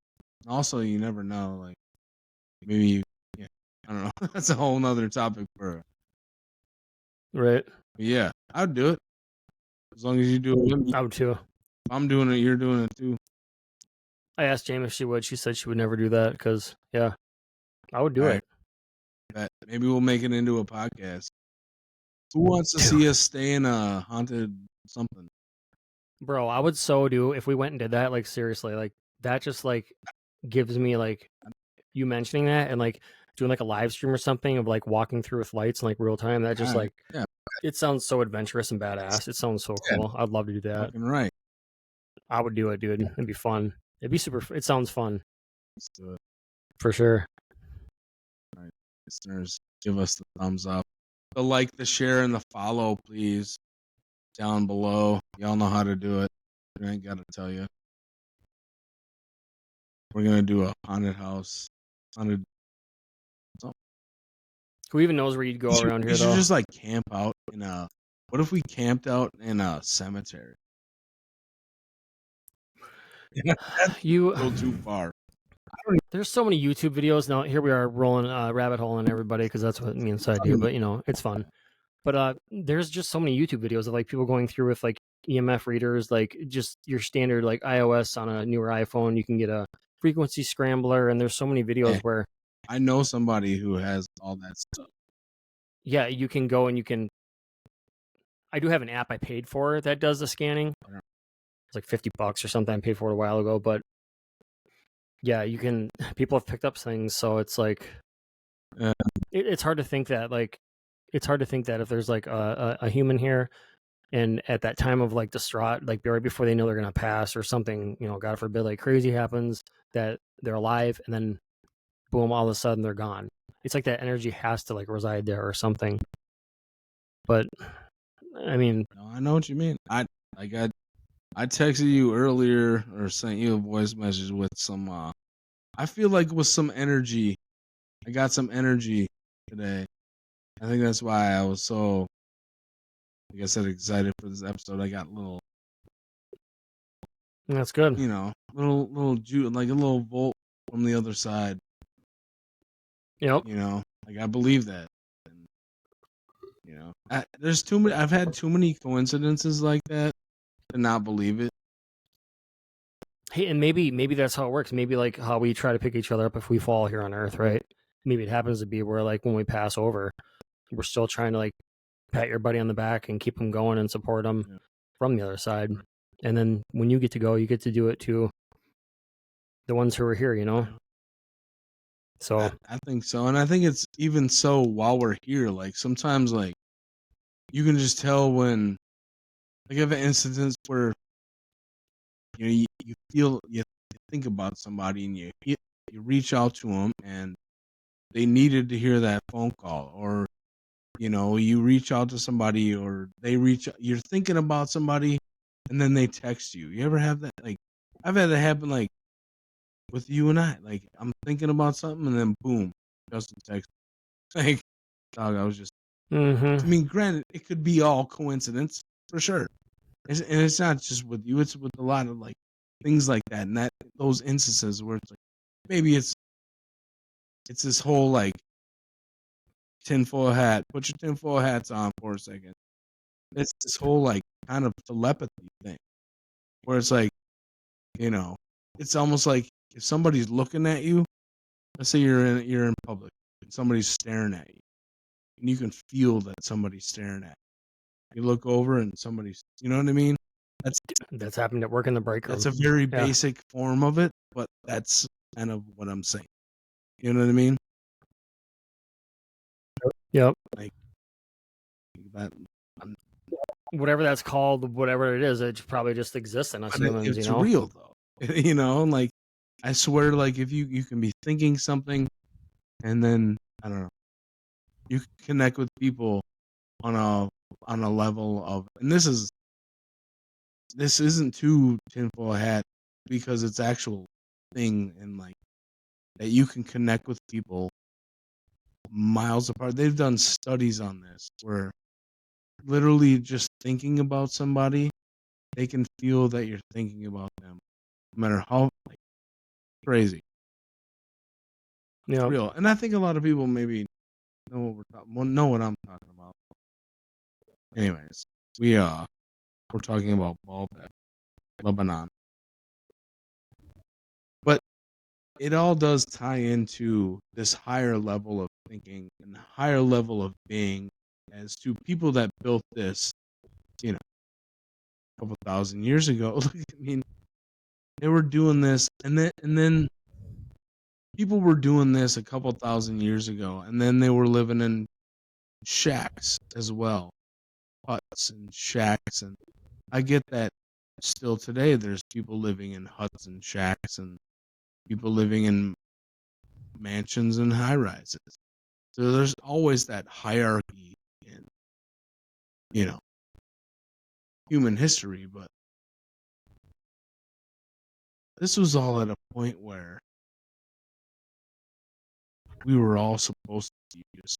Also, you never know. Like, maybe, yeah, I don't know. That's a whole nother topic for. Right. Yeah, I'd do it as long as you do it. I would too. If I'm doing it, you're doing it too. I asked Jamie if she would. She said she would never do that because, yeah, I would do it. Maybe we'll make it into a podcast. Who wants to see us stay in a haunted something? Bro, I would so do if we went and did that. Like, seriously, like that just like gives me like you mentioning that and like doing like a live stream or something of like walking through with lights in like real time. That just like, yeah, it sounds so adventurous and badass. It sounds so cool. I'd love to do that. fucking right. I would do it, dude. It'd be fun. It'd be super. It sounds fun. Let's do it. For sure. All right, listeners, give us the thumbs up, the like, the share, and the follow, please. Down below. Y'all know how to do it. I ain't got to tell you. We're going to do a haunted house. Haunted. Who even knows where you'd go around here, though? We should just like camp out in a. What if we camped out in a cemetery? You go too far. There's so many YouTube videos now. Here we are rolling rabbit hole on everybody because that's what me and Side do. But it's fun. But there's just so many YouTube videos of like people going through with like EMF readers, like just your standard like iOS on a newer iPhone. You can get a frequency scrambler, and there's so many videos where I know somebody who has all that stuff. Yeah, you can go and you can. I do have an app I paid for that does the scanning. It's like $50 or something. I paid for it a while ago, but yeah, you can. People have picked up things, so it's like it's hard to think that if there's like a human here, and at that time of like distraught, like right before they know they're gonna pass or something, God forbid, like crazy happens, that they're alive, and then boom, all of a sudden they're gone. It's like that energy has to like reside there or something. But I mean, no, I know what you mean. I texted you earlier or sent you a voice message with some. I feel like with some energy. I got some energy today. I think that's why I was so, like I said, excited for this episode. I got that's good. Little juice, like a little volt from the other side. Yep. Like I believe that. And, there's too many. I've had too many coincidences like that to not believe it. Hey, and maybe that's how it works. Maybe like how we try to pick each other up if we fall here on Earth, right? Maybe it happens to be where like when we pass over, we're still trying to like pat your buddy on the back and keep him going and support him. from the other side. And then when you get to go, you get to do it to the ones who are here, you know? So I think so, and I think it's even so while we're here. Like sometimes, like you can just tell when, like, I have an instance where you feel you think about somebody and you reach out to them and they needed to hear that phone call, or you reach out to somebody or they reach. You're thinking about somebody, and then they text you. You ever have that? Like I've had that happen, like with you and I. Like I'm thinking about something, and then boom, Justin text. Like, dog, I was just. mm-hmm. I mean, granted, it could be all coincidence for sure, and it's not just with you; it's with a lot of like things like that, and those instances where it's like maybe it's this whole like tinfoil hat. Put your tinfoil hats on for a second. It's this whole like kind of telepathy thing, where it's like, it's almost like if somebody's looking at you. Let's say you're in public and somebody's staring at you, and you can feel that somebody's staring at you. You look over and somebody's, you know what I mean? That's That's happened at work in the break room. that's a very Yeah. basic form of it, but that's kind of what I'm saying. You know what I mean? Yep. Like that. I'm- Whatever that's called, whatever it is, it probably just exists in us But humans, it's you know? real though. Like I swear, like if you can be thinking something, and then I don't know, you can connect with people on a level of, and this isn't too tinfoil hat because it's actual thing, and like that you can connect with people miles apart. They've done studies on this where literally just thinking about somebody, they can feel that you're thinking about them, no matter how like, crazy. It's Yeah. real, and I think a lot of people maybe know what I'm talking about. Anyways, we're talking about Baalbek, Lebanon, but it all does tie into this higher level of thinking and higher level of being, as to people that built this, a couple thousand years ago. I mean, they were doing this, and then people were doing this a couple thousand years ago, and then they were living in shacks as well, huts and shacks, and I get that. Still today, there's people living in huts and shacks, and people living in mansions and high rises. So there's always that hierarchy in, human history, but this was all at a point where we were all supposed to be just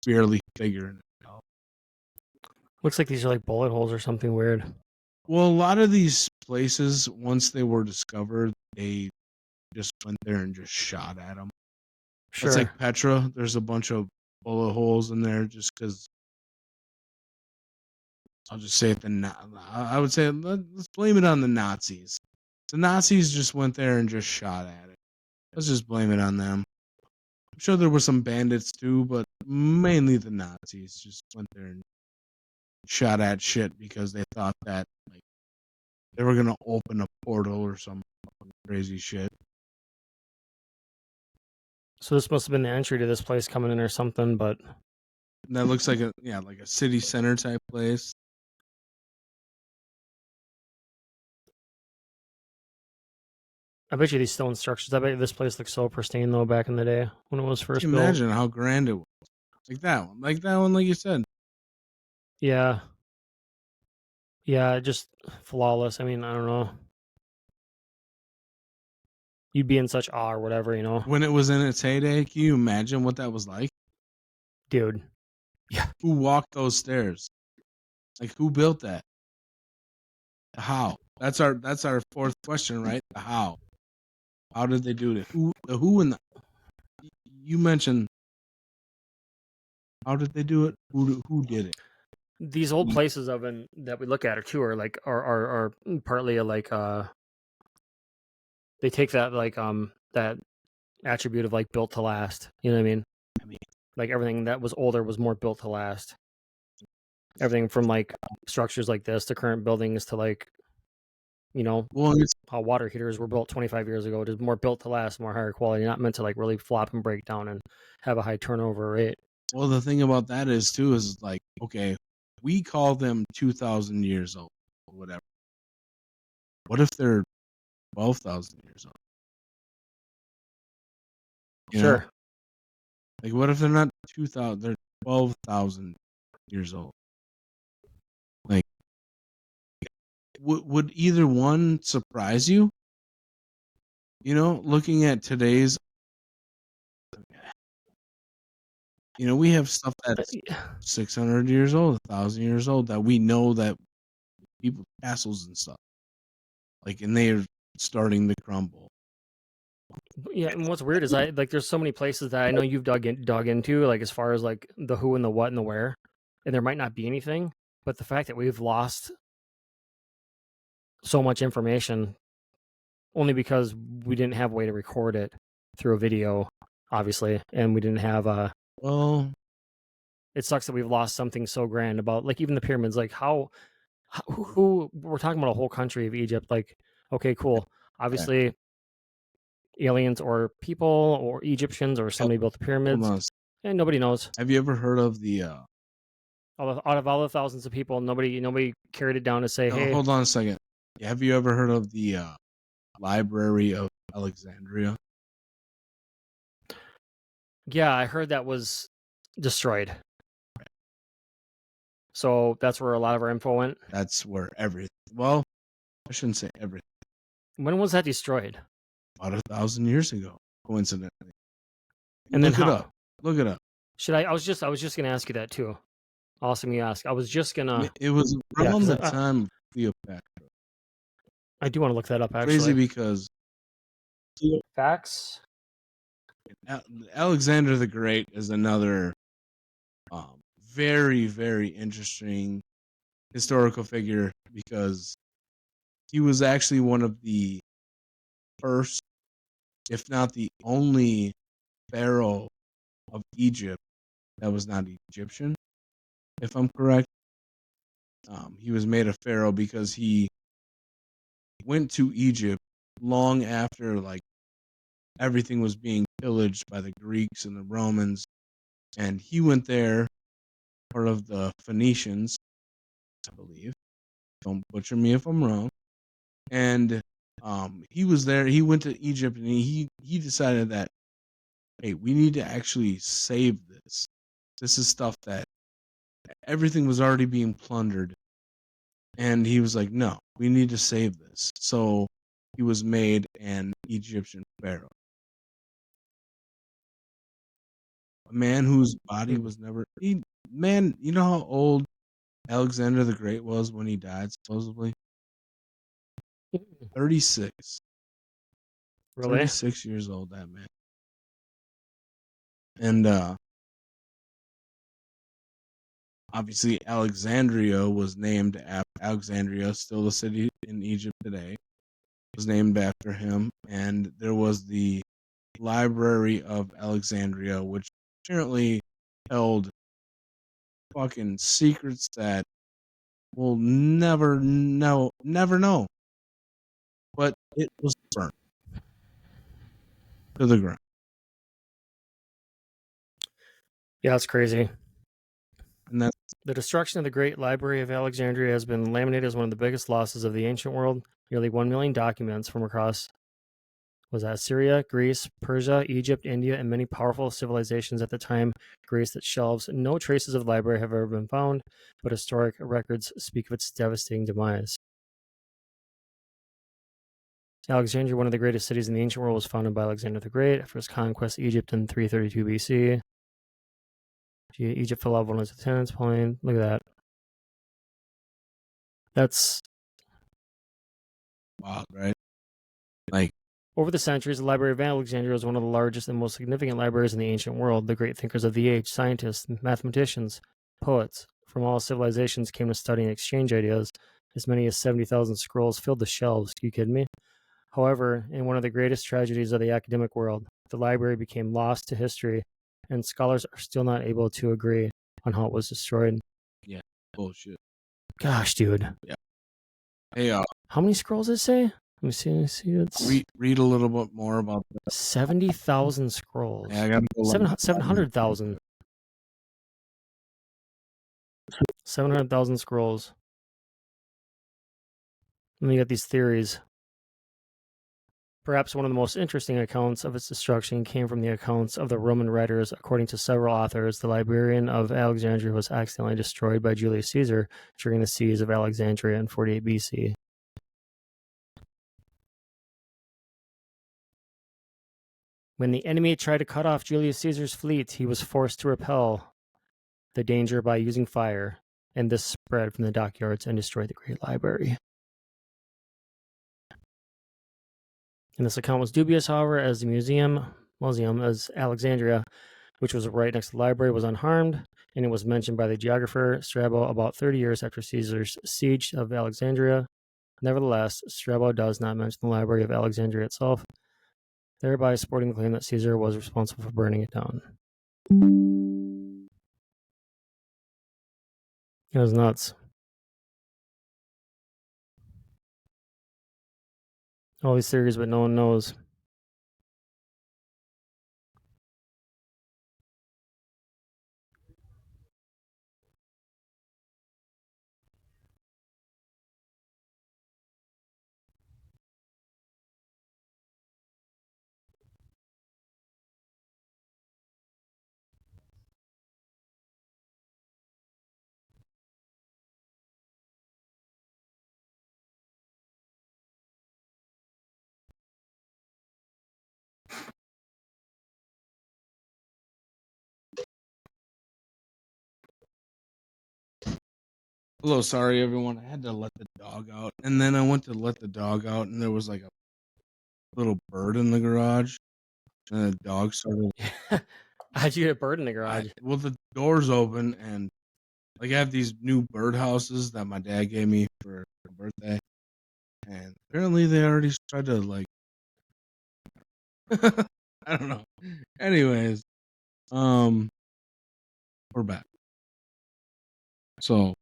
barely figuring it out. Looks like these are like bullet holes or something weird. Well, a lot of these places, once they were discovered, they just went there and just shot at them. That's like Sure. Petra. There's a bunch of bullet holes in there just because. I'll just say it. I would say let's blame it on the Nazis. The Nazis just went there and just shot at it. Let's just blame it on them. I'm sure there were some bandits too, but mainly the Nazis just went there and shot at shit because they thought that like they were gonna open a portal or some crazy shit. So this must have been the entry to this place coming in or something, but And that looks like like a city center type place. I bet you these stone structures, I bet you this place looks so pristine though back in the day when it was Can first you built. imagine how grand it was? Like that one, like you said. Yeah. Yeah, just flawless. I mean, I don't know. You'd be in such awe or whatever, you know? When it was in its heyday, can you imagine what that was like? Dude. Yeah. Who walked those stairs? Like who built that? The how? That's our fourth question, right? The how? How did they do it? Who and the, you mentioned. How did they do it? Who did it? These old places that we look at are like are partly like they take that like that attribute of like built to last. You know what I mean? I mean, Like everything that was older was more built to last. Everything from like structures like this to current buildings to like, Well, how water heaters were built 25 years ago. It is more built to last, more higher quality, not meant to like really flop and break down and have a high turnover rate. well, the thing about that is too is like, okay, we call them 2,000 years old, or whatever. What if they're 12,000 years old? You know? Sure. Like, what if they're not 2,000? They're 12,000 years old. Like, would either one surprise you? You know, looking at today's, you know, we have stuff that's 600 years old, 1,000 years old that we know that people castles and stuff, like, and they're starting to crumble. Yeah, and what's weird is I like there's so many places that I know you've dug into, like as far as like the who and the what and the where, and there might not be anything, but the fact that we've lost so much information only because we didn't have a way to record it through a video, obviously, and we didn't have Well, it sucks that we've lost something so grand about like even the pyramids, like who we're talking about a whole country of Egypt, like okay, cool. Obviously aliens or people or Egyptians or somebody built the pyramids. hold on. And nobody knows. Have you ever heard of the? Out of all the thousands of people, nobody carried it down to say, "Hey." Hold on a second. Have you ever heard of the Library of Alexandria? Yeah, I heard that was destroyed. So that's where a lot of our info went. That's where everything. Well, I shouldn't say everything. When was that destroyed? About 1,000 years ago, coincidentally. And Look then it how? up. Look it up. Should I? I was just gonna ask you that too. Awesome, you ask. I was just gonna. It was Yeah, around 'cause the time of Cleopatra. I do want to look that up Crazy actually. because Facts. Alexander the Great is another very, very interesting historical figure because he was actually one of the first, if not the only, pharaoh of Egypt that was not Egyptian, if I'm correct. He was made a pharaoh because he went to Egypt long after like everything was being pillaged by the Greeks and the Romans, and he went there, part of the Phoenicians, I believe. Don't butcher me if I'm wrong. And he was there. He went to Egypt, and he decided that, hey, we need to actually save this. This is stuff that everything was already being plundered, and he was like, no, we need to save this. So he was made an Egyptian pharaoh, a man whose body was never. Man, you know how old Alexander the Great was when he died, supposedly? 36. Really? 36 years old, that man. And obviously Alexandria was named after Alexandria, still a city in Egypt today, was named after him. And there was the Library of Alexandria, which apparently held fucking secrets that we'll never know. But it was burnt to the ground. Yeah, that's crazy. And that's The destruction of the Great Library of Alexandria has been laminated as one of the biggest losses of the ancient world. Nearly 1 million documents from across Syria, Greece, Persia, Egypt, India, and many powerful civilizations at the time graced its shelves. No traces of the library have ever been found, but historic records speak of its devastating demise. Alexandria, one of the greatest cities in the ancient world, was founded by Alexander the Great after his conquest of Egypt in 332 BC. Egypt fell off one of its tenants. Point. Look at that. That's wild, right? Like, over the centuries, the Library of Alexandria was one of the largest and most significant libraries in the ancient world. The great thinkers of the age, scientists, mathematicians, poets from all civilizations came to study and exchange ideas. As many as 70,000 scrolls filled the shelves. Are you kidding me? However, in one of the greatest tragedies of the academic world, the library became lost to history, and scholars are still not able to agree on how it was destroyed. Yeah. bullshit. Gosh, dude. Yeah. Hey, how many scrolls does it say? Let me see. It's read a little bit more about that. 70,000 scrolls. Yeah, I gotta go 700,000. 700,000 scrolls. And you got these theories. Perhaps one of the most interesting accounts of its destruction came from the accounts of the Roman writers. According to several authors, the Librarian of Alexandria was accidentally destroyed by Julius Caesar during the siege of Alexandria in 48 BC. When the enemy tried to cut off Julius Caesar's fleet, he was forced to repel the danger by using fire, and this spread from the dockyards and destroyed the Great Library. And this account was dubious, however, as the museum as Alexandria, which was right next to the library, was unharmed, and it was mentioned by the geographer Strabo about 30 years after Caesar's siege of Alexandria. Nevertheless, Strabo does not mention the Library of Alexandria itself, thereby supporting the claim that Caesar was responsible for burning it down. It was nuts. All these theories, but no one knows. Hello, sorry everyone. I had to let the dog out, and then I went to let the dog out, and there was like a little bird in the garage, and the dog started. How'd you get a bird in the garage? Well, the door's open, and like I have these new bird houses that my dad gave me for birthday, and apparently they already tried to like. I don't know. Anyways, we're back. So,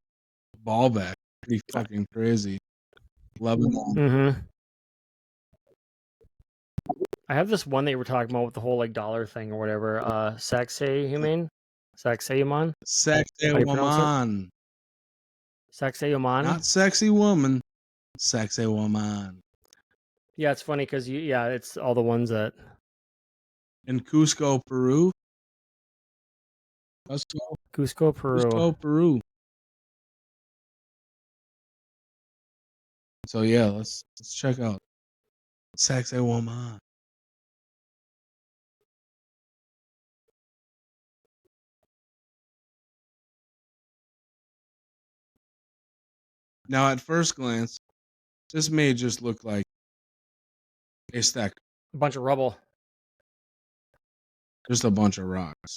ball back, pretty fucking crazy. Lebanon. Mm-hmm. I have this one that you were talking about with the whole like dollar thing or whatever. Sacsayhuman? Sacsayhuman? Sexy How do you pronounce it? woman. Sacsayhuman? Not sexy woman. Sexy woman. Yeah, it's funny because it's all the ones that In Cusco, Peru. Cusco, Peru. Cusco, Peru. So yeah, let's check out Sexy Woman. Now, at first glance, this may just look like a stack, A bunch of rubble. just a bunch of rocks.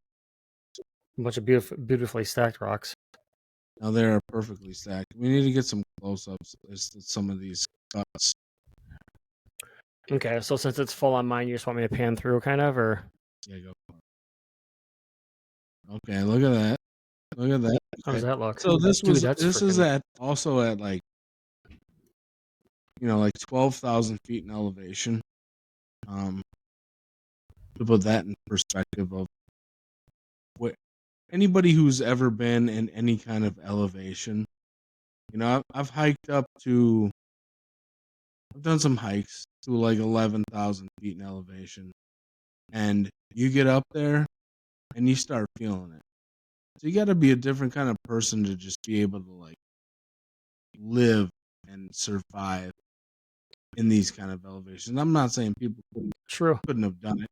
A bunch of beautifully stacked rocks. Now they are perfectly stacked. We need to get some close-ups as to some of these cuts. Okay, so since it's full on mine, you just want me to pan through kind of, or? Yeah, go for it. Okay, look at that. Look at that. Okay. How does that look? So this Dude, is also at like, like 12,000 feet in elevation. To put that in perspective of what anybody who's ever been in any kind of elevation, I've hiked up to, I've done some hikes to like 11,000 feet in elevation, and you get up there and you start feeling it. So you got to be a different kind of person to just be able to like live and survive in these kind of elevations. I'm not saying people couldn't have done it.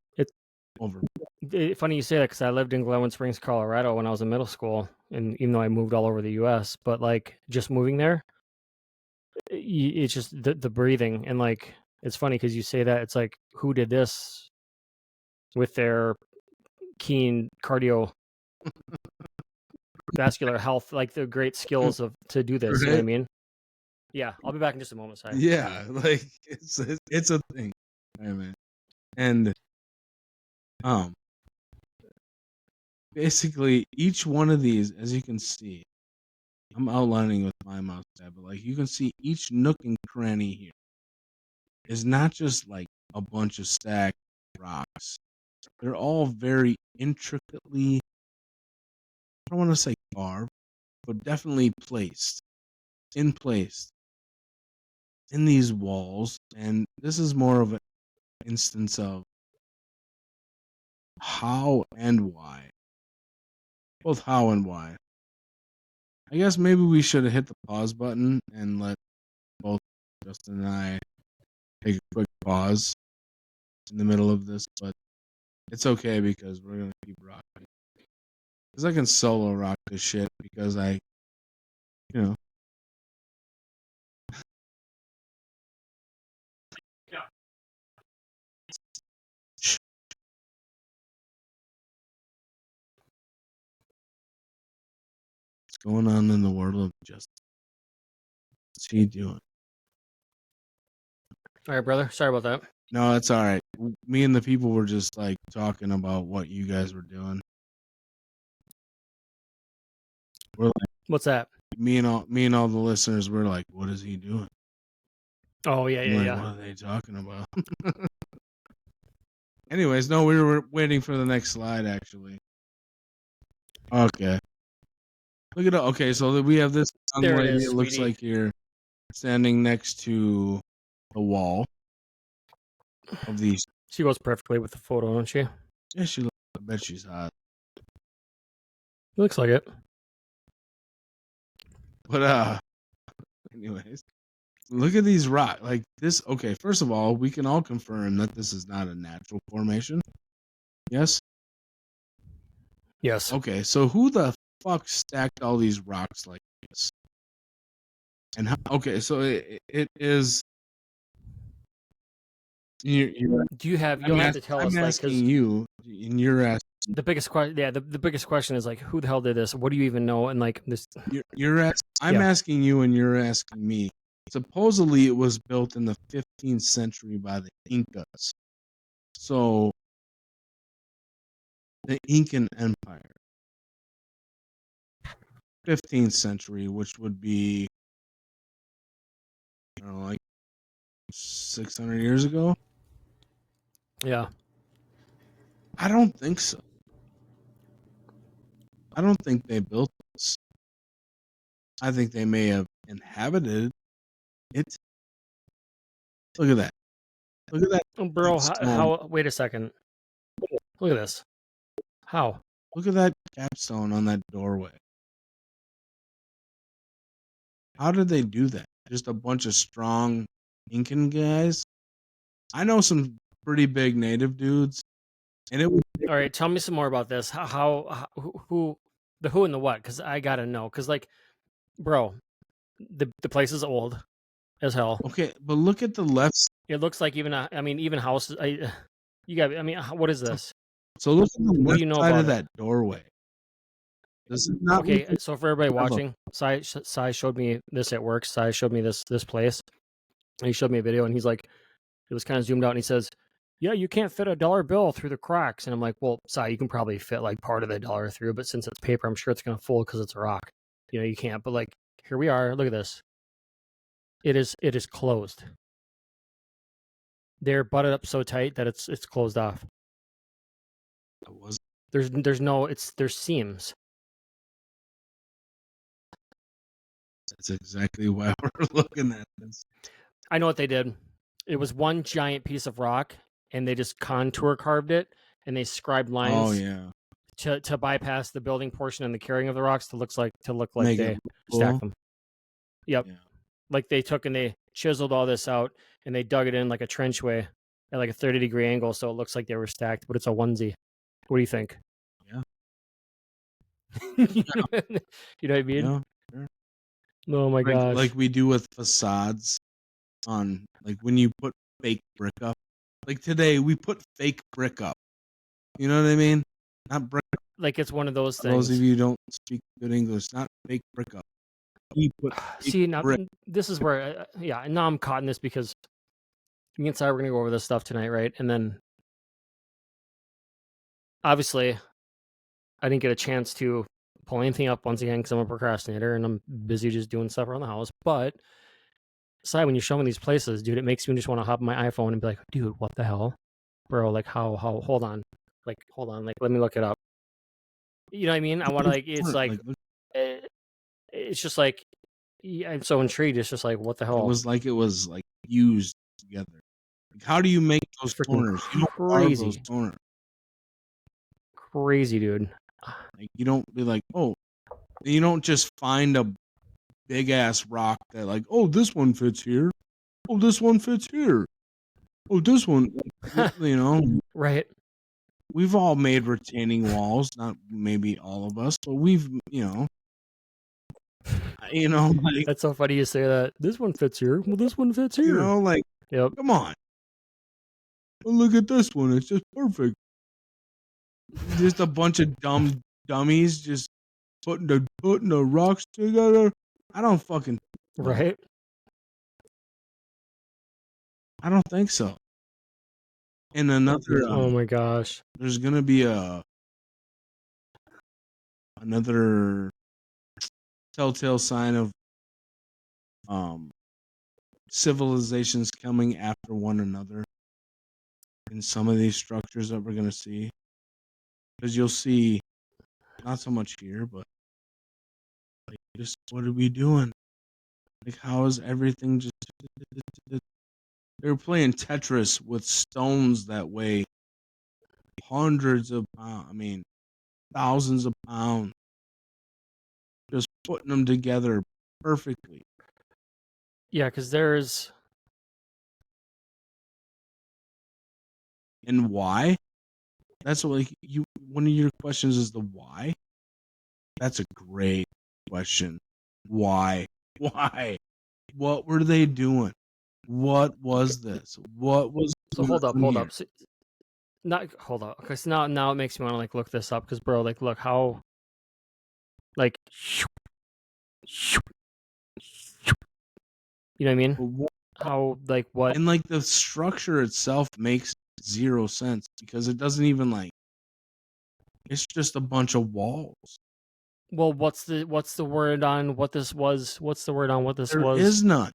Funny you say that because I lived in Glenwood Springs, Colorado when I was in middle school, and even though I moved all over the U.S., but like just moving there, it's just the breathing, and like it's funny because you say that it's like who did this with their keen cardiovascular health, like the great skills to do this. Right? You know what I mean? Yeah, I'll be back in just a moment. Sorry. Yeah, like it's a thing, hey, man. And basically each one of these, as you can see, I'm outlining with my mouse tab, but like you can see each nook and cranny here is not just like a bunch of stacked rocks. They're all very intricately, I don't want to say carved, but definitely in place in these walls. And this is more of an instance of how and why. Both how and why. I guess maybe we should have hit the pause button and let both Justin and I take a quick pause in the middle of this, but it's okay because we're gonna keep rocking. Because I can solo rock this shit because I, you know. Yeah. What's going on in the world of Justin? What's he doing? All right, brother. Sorry about that. No, it's all right. Me and the people were just like talking about what you guys were doing. We're like, What's that? me and all the listeners were like, what is he doing? Oh yeah, I'm like, yeah. what are they talking about? Anyways, no, we were waiting for the next slide actually. Okay. Look at it. Okay, so we have this young There it lady. is, It looks sweetie. like you're standing next to the wall of these. She goes perfectly with the photo, don't she? Yeah, I bet she's hot. Looks like it. But anyways, look at these rocks. Like this. Okay, first of all, we can all confirm that this is not a natural formation. Yes. Yes. Okay, so who the fuck stacked all these rocks like this? And how, okay, so it is. You're Do you have? You'll have to tell us, I'm like, because asking you, and you're asking. the biggest question, yeah, the biggest question is like, who the hell did this? What do you even know? And like this, I'm Yeah. asking you, and you're asking me. Supposedly, it was built in the 15th century by the Incas. So, the Incan Empire, 15th century, which would be, I don't know, like 600 years ago. yeah. I don't think so. I don't think they built this. I think they may have inhabited it. Look at that. Look at that. Bro, capstone. how? Wait a second. Look at this. How? Look at that capstone on that doorway. How did they do that? Just a bunch of strong Incan guys? I know some pretty big native dudes, and it was All right, tell me some more about this. Who, the who and the what? Because I gotta know. Because like, bro, the place is old as hell. okay. But look at the left. It looks like even even houses. You got. I mean, what is this? So look at the What left do you know side about of it? that doorway. This is not Okay, so for everybody have a- watching, Sai showed me this at work. Sai showed me this place. And he showed me a video, and he's like, it was kind of zoomed out, and he says, "Yeah, you can't fit a dollar bill through the cracks." And I'm like, "Well, Sai, you can probably fit like part of the dollar through, but since it's paper, I'm sure it's gonna fold because it's a rock. You know, you can't." But like, here we are. Look at this. It is closed. They're butted up so tight that it's closed off. It was There's seams. That's exactly why we're looking at this. I know what they did. It was one giant piece of rock, and they just contour carved it, and they scribed lines. Oh yeah. To bypass the building portion and the carrying of the rocks to look like Make they it cool. stacked them. Yep. Yeah. Like they took and they chiseled all this out and they dug it in like a trenchway at like a 30-degree angle so it looks like they were stacked, but it's a onesie. What do you think? Yeah. You know what I mean? Yeah. Sure. Oh my gosh. Like we do with facades on, like when you put fake brick up. Like today we put fake brick up. You know what I mean? Not brick. Like it's one of those For those things. of you who don't speak good English, not fake brick up. You put See, now brick. this is where, yeah, and now I'm caught in this because me and Sire, we're going to go over this stuff tonight, right? And then obviously I didn't get a chance to pull anything up once again because I'm a procrastinator and I'm busy just doing stuff around the house. But aside, when you show me these places, dude, it makes me just want to hop on my iPhone and be like, dude, what the hell, bro? Like, how? Hold on, like, let me look it up. You know what I mean? I want to like, it's like, it's just like, yeah, I'm so intrigued. It's just like, what the hell? It was like used together. Like, how do you make those toners? You don't carve those toners. Crazy, dude. Like, you don't be like, oh, you don't just find a big ass rock that like, oh, this one fits here. Oh, this one fits here. Oh, this one, you know. Right. We've all made retaining walls, not maybe all of us, but we've, like, that's so funny you say that. This one fits here. Well, this one fits here. Like, yep. Come on. Well, look at this one. It's just perfect. Just a bunch of dummies just putting the rocks together. I don't fucking right. I don't think so. And another. Oh my gosh. There's gonna be another telltale sign of civilizations coming after one another in some of these structures that we're gonna see. Because you'll see, not so much here, but like, just what are we doing? Like, how is everything just? They're playing Tetris with stones that weigh hundreds of pounds. I mean, thousands of pounds. Just putting them together perfectly. Yeah, because there's. And why? That's what, like, you. One of your questions is the why. That's a great question. Why? Why? What were they doing? What was this? What was? So hold up. So, hold up. Because now it makes me want to like look this up. Because bro, like, look how. Like. You know what I mean? How like what? And like the structure itself makes zero sense because it doesn't even like. It's just a bunch of walls. Well, what's the word on what this was? What's the word on what this was? There is none.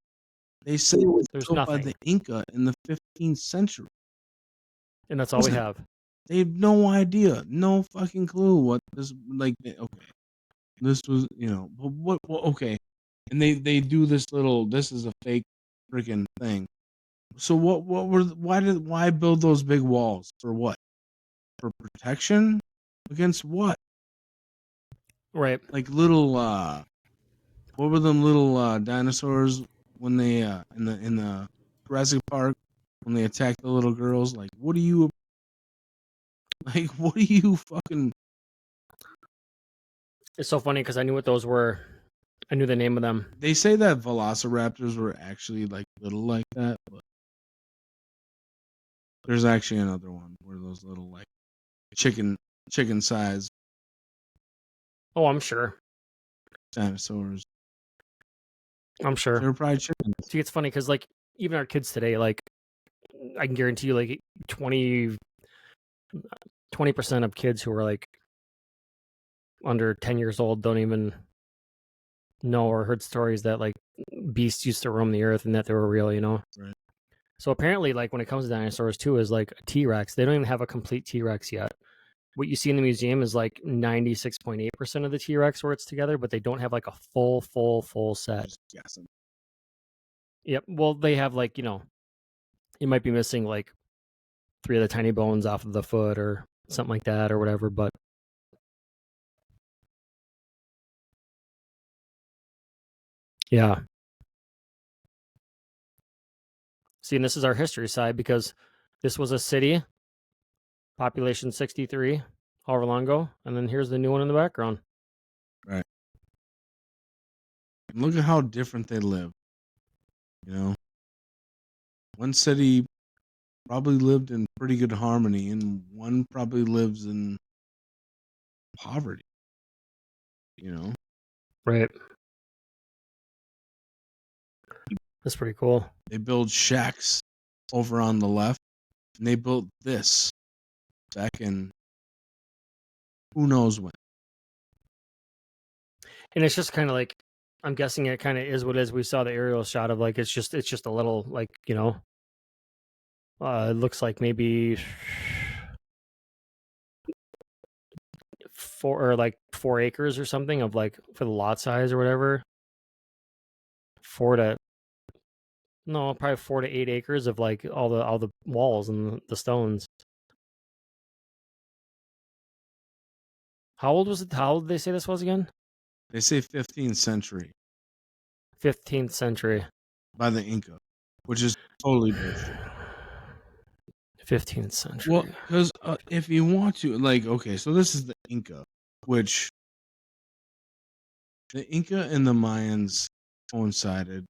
They say it was built nothing. by the Inca in the 15th century. And that's all we have. They have no idea, no fucking clue what this like. Okay, this was but what? Okay, and they do this little. This is a fake freaking thing. So why build those big walls for what? For protection against what? Right. Like little what were them little dinosaurs when they in the Jurassic Park when they attacked the little girls? Like what do you fucking? It's so funny because I knew what those were. I knew the name of them. They say that velociraptors were actually like little like that, but there's actually another one where those little like chicken size. Oh, I'm sure. Dinosaurs. I'm sure. They're probably chickens. See, it's funny because like even our kids today, like I can guarantee you, like 20% of kids who are like under 10 years old don't even know or heard stories that like beasts used to roam the earth and that they were real, Right. So apparently, like when it comes to dinosaurs too, is like a T-Rex. They don't even have a complete T-Rex yet. What you see in the museum is like 96.8% of the T-Rex where it's together, but they don't have like a full set. Yep. Well, they have like, you might be missing like 3 of the tiny bones off of the foot or something like that or whatever, but yeah. See, and this is our history side because this was a city, population 63, however long ago, and then here's the new one in the background. Right. And look at how different they live. One city probably lived in pretty good harmony, and one probably lives in poverty. Right. That's pretty cool. They build shacks over on the left, and they built this back in who knows when. And it's just kind of like, I'm guessing it kind of is what it is. We saw the aerial shot of like it's just a little like, you know, it looks like maybe 4 acres or something of like for the lot size or whatever. Probably 4 to 8 acres of like all the walls and the stones. How old was it? How old did they say this was again? They say 15th century 15th century. by the Inca, which is totally bullshit. 15th century. Well, because if you want to, like, okay, so this is the Inca, which the Inca and the Mayans coincided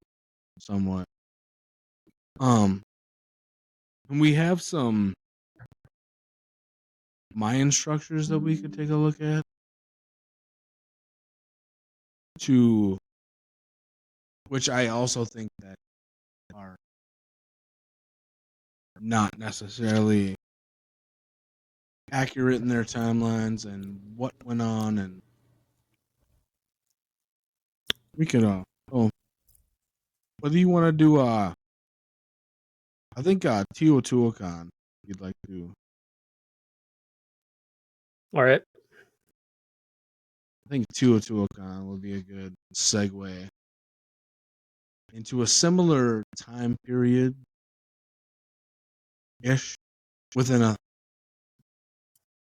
somewhat. And we have some Mayan structures that we could take a look at which I also think that are not necessarily accurate in their timelines and what went on, and we could whether you want to do I think Teotihuacan you'd like to. All right. I think Teotihuacan would be a good segue into a similar time period ish within a.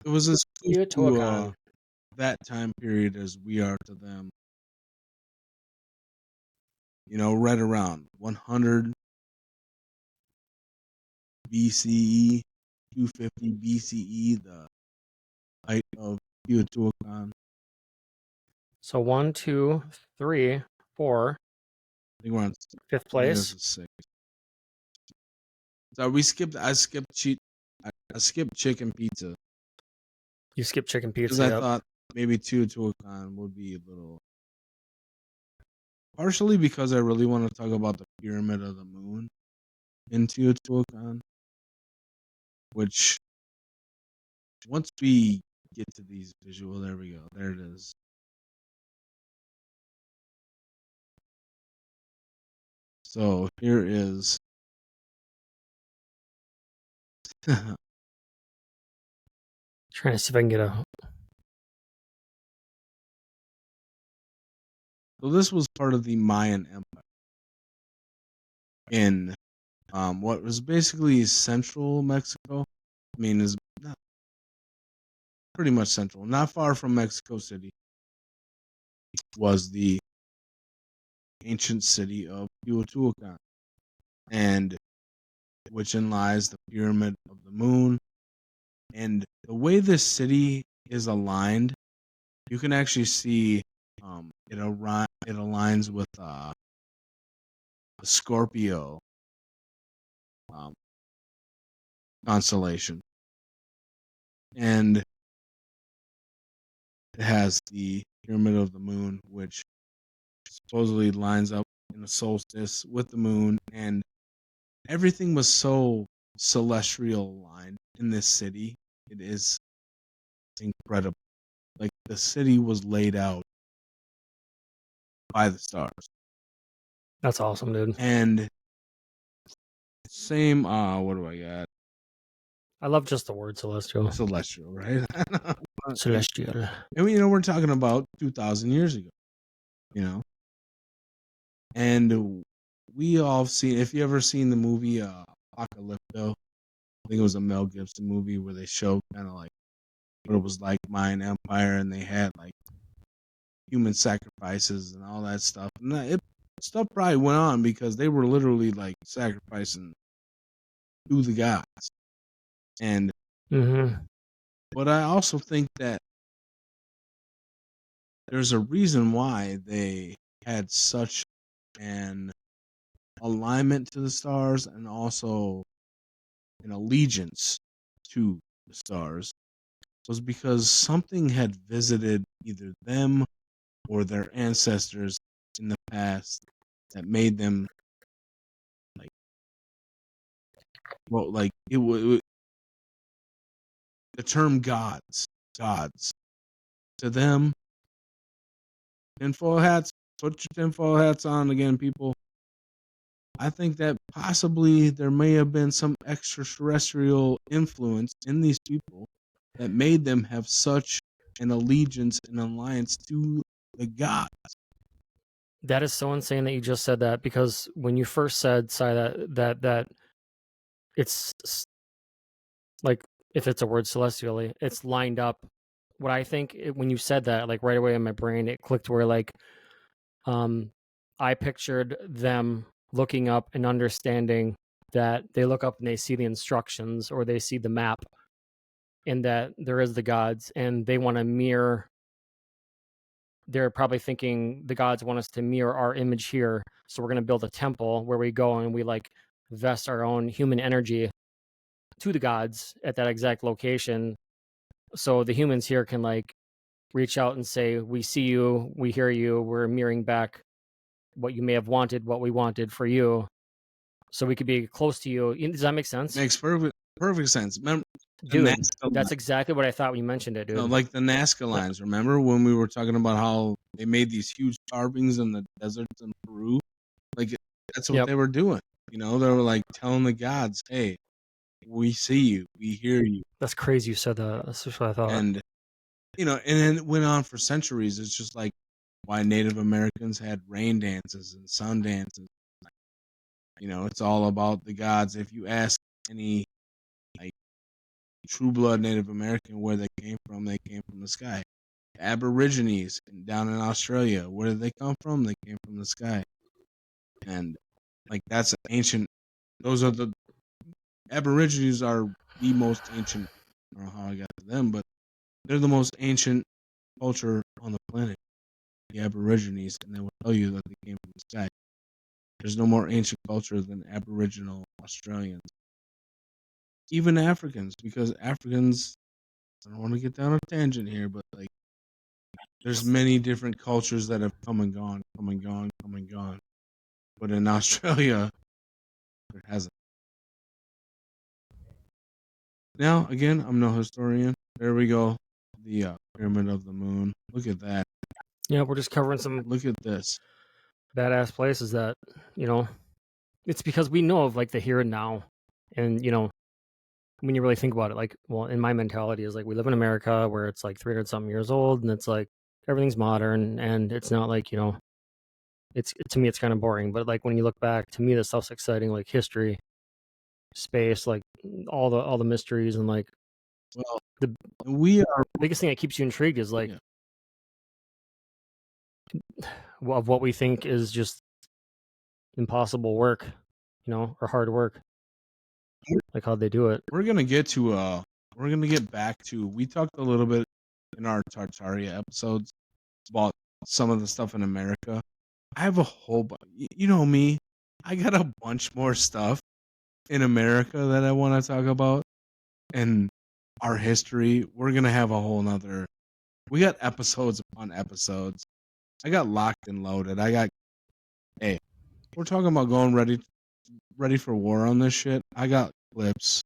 It was as close to Teotihuacan. that time period as we are to them. You know, right around 100 BCE, 250 BCE, the height of Teotihuacan. So 1, 2, 3, 4. I think we're on Fifth I think place. this is 6. So I skipped chicken pizza. You skipped chicken pizza. Because I thought maybe Teotihuacan would be a little. Partially because I really want to talk about the Pyramid of the Moon in Teotihuacan. Which, once we get to these visual, there we go. There it is. So here is. Trying to see if I can get a. So this was part of the Mayan Empire in what was basically central Mexico. I mean, is not pretty much central, not far from Mexico City. Was the ancient city of Teotihuacan, and within lies the Pyramid of the Moon. And the way this city is aligned, you can actually see it aligns with the Scorpio constellation, and it has the Pyramid of the Moon, which supposedly lines up in the solstice with the moon, and everything was so celestial aligned in this city. It is incredible. Like, the city was laid out by the stars. That's awesome, dude. And same, what do I got? I love just the word celestial. Celestial, right? Celestial. And we're talking about 2,000 years ago, and we all seen. If you ever seen the movie Apocalypto, I think it was a Mel Gibson movie where they showed kind of like what it was like Mayan Empire, and they had like human sacrifices and all that stuff. And stuff probably went on because they were literally like sacrificing to the gods. And but I also think that there's a reason why they had such an alignment to the stars and also an allegiance to the stars, was because something had visited either them or their ancestors in the past that made them it was the term gods to them. tinfoil hats. Put your tinfoil hats on again, people. I think that possibly there may have been some extraterrestrial influence in these people that made them have such an allegiance and alliance to the gods. That is so insane that you just said that, because when you first said, Sire, that it's like, if it's a word celestially, it's lined up. What I think when you said that, like right away in my brain, it clicked where like, I pictured them looking up and understanding that they look up and they see the instructions or they see the map, and that there is the gods, and they want to mirror. They're probably thinking the gods want us to mirror our image here, so we're going to build a temple where we go and we like vest our own human energy to the gods at that exact location, so the humans here can like reach out and say, we see you, we hear you, we're mirroring back what you may have wanted, what we wanted for you, so we could be close to you. Does that make sense? Makes perfect sense. Remember, Dude, that's exactly what I thought when you mentioned it, dude. No, like the Nazca lines. Remember when we were talking about how they made these huge carvings in the deserts in Peru? Like, that's what they were doing. You know, they were like telling the gods, hey, we see you, we hear you. That's crazy you said that. That's just what I thought. And, you know, and then it went on for centuries. It's just like why Native Americans had rain dances and sun dances. You know, it's all about the gods. If you ask any like true blood Native American where they came from the sky. Aborigines down in Australia, where did they come from? They came from the sky. And like that's ancient. Those are the Aborigines are the most ancient. I don't know how I got to them, but they're the most ancient culture on the planet. The Aborigines, and they will tell you that they came from the sky. There's no more ancient culture than Aboriginal Australians. Even Africans, because Africans, I don't want to get down a tangent here, but like there's many different cultures that have come and gone. But in Australia, there hasn't. Now, again, I'm no historian. There we go. The Pyramid of the Moon. Look at that. Yeah, we're just covering some. Look at this. Badass places that, you know, it's because we know of like the here and now. And, you know, when you really think about it, like, well, in my mentality is like, we live in America where it's like 300 something years old, and it's like everything's modern, and it's not like, you know, to me it's kind of boring. But like when you look back, to me this stuff's exciting, like history, space, like all the mysteries, and like, well, the biggest thing that keeps you intrigued is like, of what we think is just impossible work, you know, or hard work. Like how'd they do it? We're gonna get back to. We talked a little bit in our Tartaria episodes about some of the stuff in America. I have a whole you know me, I got a bunch more stuff in America that I want to talk about, and our history. We're gonna have a whole nother. We got episodes upon episodes. I got locked and loaded. Hey, we're talking about going ready for war on this shit. I got clips.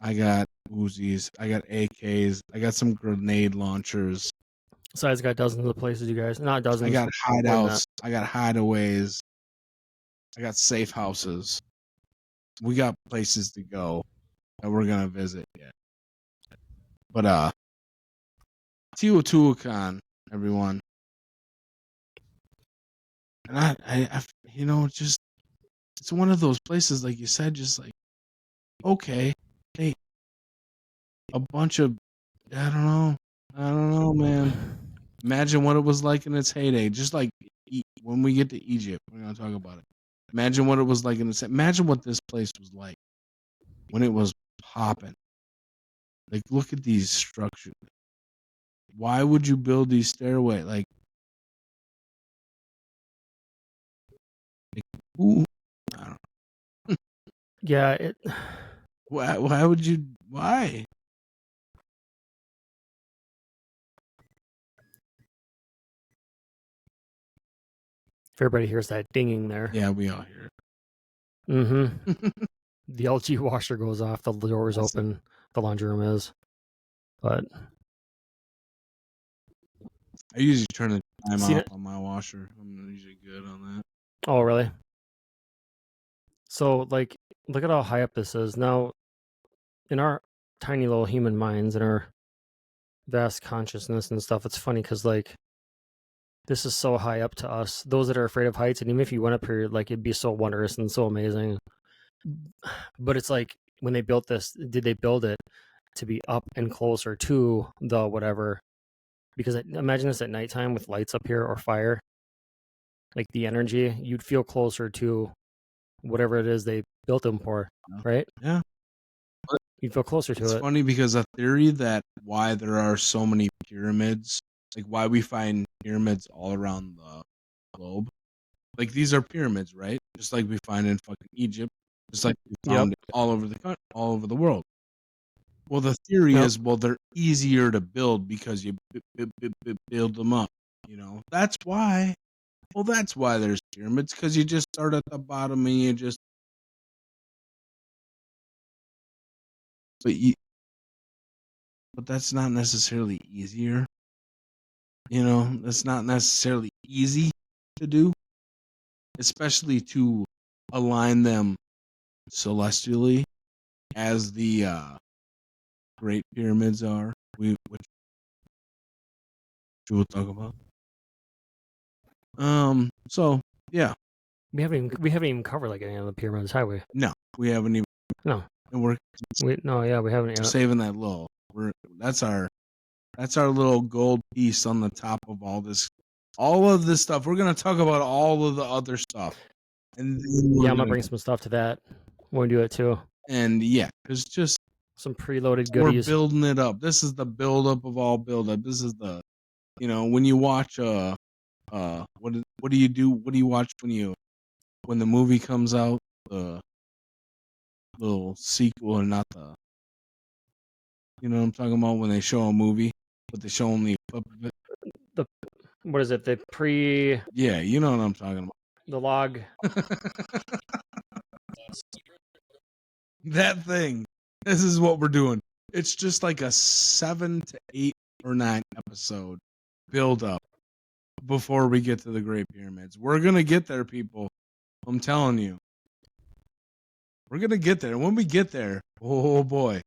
I got Uzis. I got AKs. I got some grenade launchers. Besides, got dozens of places, you guys. Not dozens. I got hideouts. I got hideaways. I got safe houses. We got places to go that we're gonna visit yet. But Teotihuacan, everyone. And I you know, just it's one of those places, like you said, just like, okay, hey, a bunch of, I don't know, man. Imagine what it was like in its heyday. Just like when we get to Egypt, we're gonna talk about it. Imagine what it was like imagine what this place was like when it was popping. Like, look at these structures. Why would you build these stairway? Like who? I don't know. Yeah, Why would you? Why? if everybody hears that dinging there. Yeah, we all hear it. Mm-hmm. The LG washer goes off, the door is open, the laundry room is. But I usually turn the time Seen off it? on my washer. I'm usually good on that. Oh, really? So, like, look at how high up this is. Now, in our tiny little human minds and our vast consciousness and stuff, it's funny because, like, this is so high up to us. Those that are afraid of heights, and even if you went up here, like, it'd be so wondrous and so amazing. But it's like, when they built this, did they build it to be up and closer to the whatever? Because imagine this at nighttime with lights up here or fire. Like, the energy, you'd feel closer to whatever it is they built them for, right? Yeah. You'd feel closer to It's it. funny because a theory that why there are so many pyramids, like why we find pyramids all around the globe, like these are pyramids, right? Just like we find in fucking Egypt, just like we found it all over the country, all over the world. Well, the theory is, well, they're easier to build because you build them up. You know, that's why. Well, that's why there's pyramids, because you just start at the bottom and you just. But that's not necessarily easier. You know, that's not necessarily easy to do, especially to align them celestially as the Great Pyramids are. Which we'll talk about. So yeah, we haven't even covered like any of the pyramids, have we? No, we haven't even. No, and we haven't yet. Saving that little. That's our little gold piece on the top of all this. All of this stuff. We're gonna talk about all of the other stuff, and yeah, I'm gonna bring some stuff to that. We'll do it too. And yeah, it's just some preloaded goodies. We're building it up. This is the buildup of all buildup. This is the, when you watch what do you do? What do you watch when the movie comes out? The little sequel, or not the. You know what I'm talking about, when they show a movie, but they show only a clip of it. What is it? Yeah, you know what I'm talking about. The log. That thing. This is what we're doing. It's just like a 7 to 8 or 9 episode build up before we get to the Great Pyramids. We're gonna get there, people. I'm telling you. We're gonna get there. And when we get there, oh boy.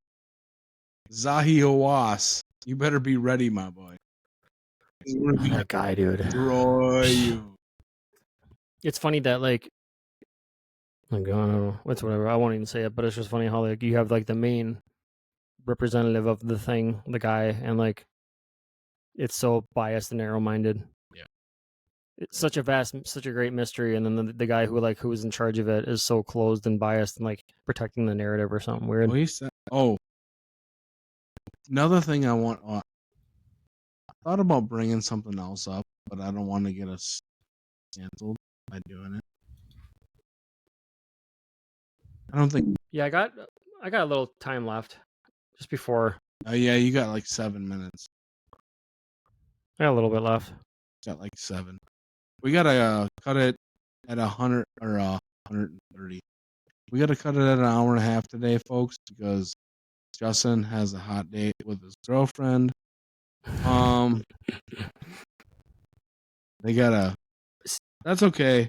Zahi Hawass, you better be ready, my boy. That guy, dude. Destroy you. It's funny that, like, I don't know, it's whatever. I won't even say it, but it's just funny how, like, you have, like, the main representative of the thing, the guy, and, like, it's so biased and narrow-minded. Yeah. It's such a great mystery, and then the guy who's in charge of it is so closed and biased and, like, protecting the narrative or something weird. Another thing I thought about bringing something else up, but I don't want to get us canceled by doing it. I don't think. Yeah, I got a little time left, just before. Oh yeah, you got like 7 minutes. I got a little bit left. Got like 7. We gotta cut it at 100 or 130. We gotta cut it at an hour and a half today, folks, because Justin has a hot date with his girlfriend. They gotta. That's okay,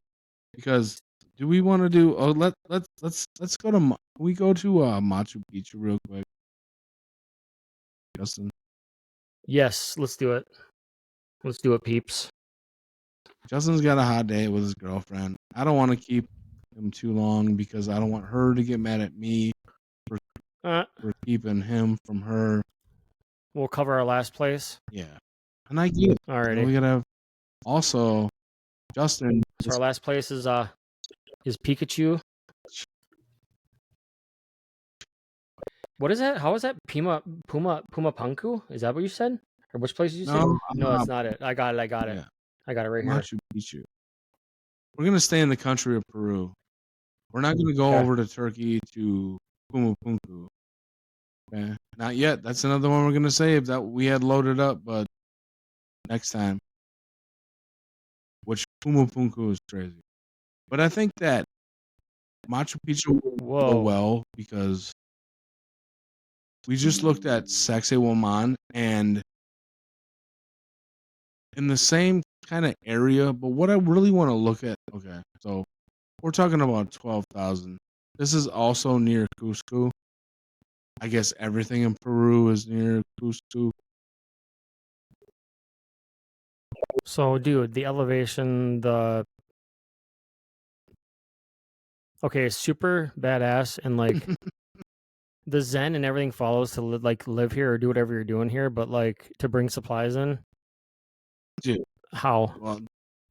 because do we want to do? Oh, let's go to. We go to Machu Picchu real quick, Justin. Yes, let's do it. Let's do it, peeps. Justin's got a hot date with his girlfriend. I don't want to keep him too long because I don't want her to get mad at me for keeping him from her. We'll cover our last place. Yeah, and I get it. Alrighty. We gotta have also Justin. So our last place is Pikachu. What is that? How is that? Puma Punku? Is that what you said? Or which place did you say? No, that's not it. I got it. Yeah. I got it right Machu Picchu. We're gonna stay in the country of Peru. We're not gonna go over to Turkey to Puma Punku. Okay, not yet. That's another one we're gonna save that we had loaded up, but next time. Which Puma Punku is crazy, but I think that Machu Picchu will go well because we just looked at Sacsayhuaman, and in the same kind of area, but what I really want to look at. Okay, so we're talking about 12,000. This is also near Cusco. I guess everything in Peru is near Cusco. So, dude, the elevation, okay, super badass, and like the zen and everything follows to live here or do whatever you're doing here, but like to bring supplies in, Dude, how? well,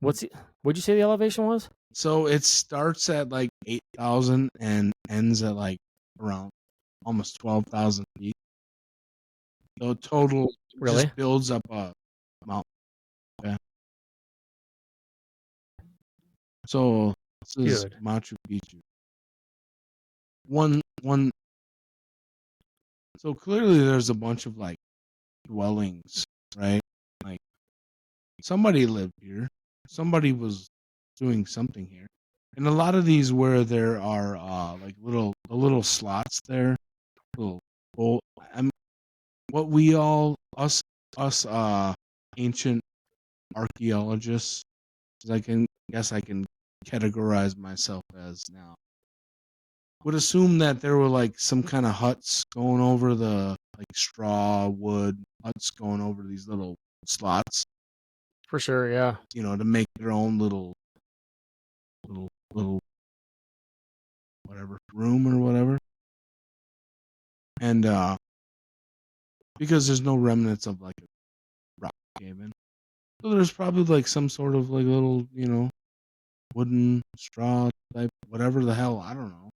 What'd you say the elevation was? so it starts at like 8,000 and ends at like around almost 12,000 feet. So total just Really? builds up a mountain. Okay. So this is Dude. Machu Picchu. One. So clearly there's a bunch of like dwellings, right? Like somebody lived here. Somebody was doing something here. And a lot of these where there are like little slots there, little hole. I'm what we all us ancient archaeologists, 'cause I can guess I can categorize myself as now. Would assume that there were like some kind of huts going over the like straw wood huts going over these little slots, For sure, yeah. to make their own little whatever room or whatever. And because there's no remnants of like a rock cave in. So there's probably like some sort of like little, wooden straw type whatever the hell, I don't know.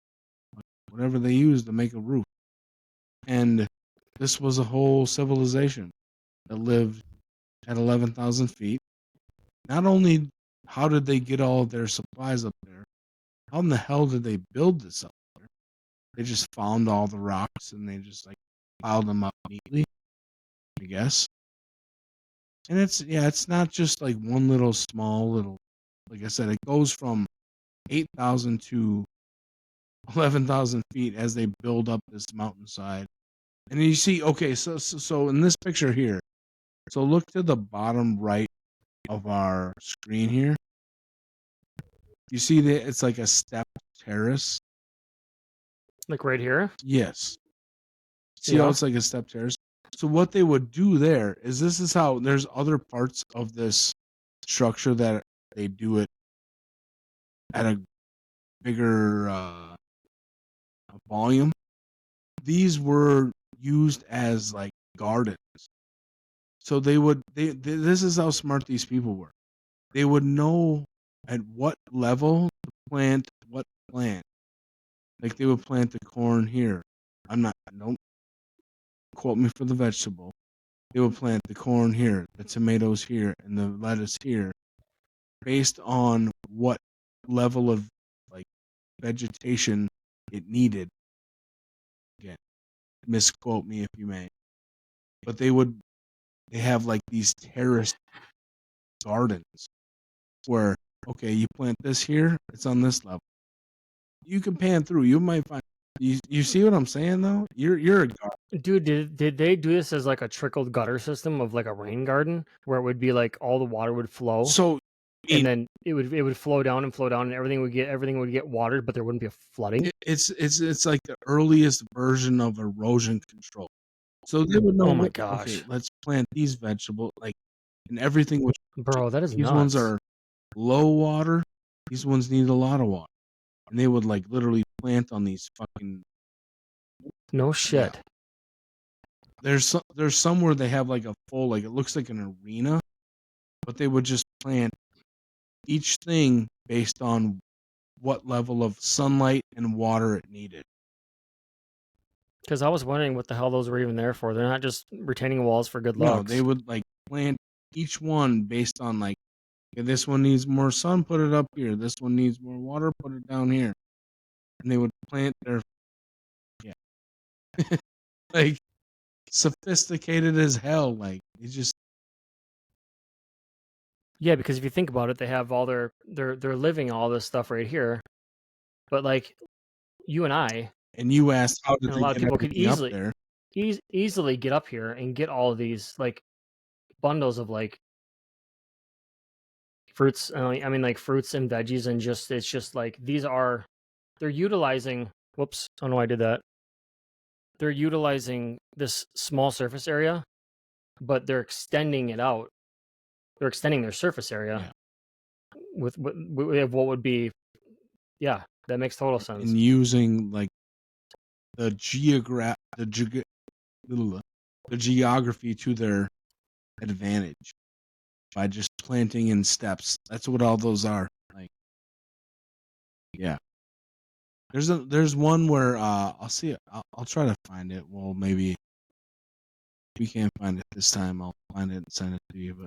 Whatever they use to make a roof. And this was a whole civilization that lived at 11,000 feet. Not only how did they get all of their supplies up there, how in the hell did they build this up there? They just found all the rocks and they just like piled them up neatly, I guess. And it's not just like one little small little, like I said, it goes from 8,000 to 11,000 feet as they build up this mountainside. And you see, okay, so in this picture here, so look to the bottom right of our screen here. You see that it's like a stepped terrace? Like right here? Yes. See how Yeah. it's like a stepped terrace? So what they would do there is this is how there's other parts of this structure that they do it at a bigger volume. These were used as like gardens. So this is how smart these people were. They would know at what level to plant what plant. Like they would plant the corn here. Don't quote me for the vegetable. They would plant the corn here, the tomatoes here, and the lettuce here, based on what level of like vegetation it needed. Again, misquote me if you may. But they have like these terraced gardens where, okay, you plant this here, it's on this level. You can pan through. You might find. You see what I'm saying though? You're a garden. Dude, did they do this as like a trickled gutter system of like a rain garden where it would be like all the water would flow So and then it would flow down and everything would get watered, but there wouldn't be a flooding? it's like the earliest version of erosion control. So they would know, Oh my okay, gosh. let's plant these vegetables, like, and everything was. Bro, that is These ones nuts. are low water. These ones need a lot of water, and they would like literally plant on these fucking. No Yeah. shit. There's some where they have like a full, like it looks like an arena, but they would just plant each thing based on what level of sunlight and water it needed. Because I was wondering what the hell those were even there for. They're not just retaining walls for good No, looks. they would like plant each one based on like, okay, this one needs more sun, put it up here. This one needs more water, put it down here. And they would plant their, yeah, like sophisticated as hell. Like it's just, Yeah, because if you think about it, they have all they're living all this stuff right here. But like you and I and you asked how did and a they lot of get people could everything up there? easily get up here and get all of these like bundles of like fruits. I mean, like fruits and veggies, and it's just like they're utilizing. Whoops! I don't know why I did that. They're utilizing this small surface area, but they're extending it out. They're extending their surface area with what would be. Yeah, that makes total sense. And using like the geography to their advantage by just planting in steps. That's what all those are. Like, yeah. There's one where I'll see it. I'll try to find it. Well, maybe if we can't find it this time, I'll find it and send it to you. But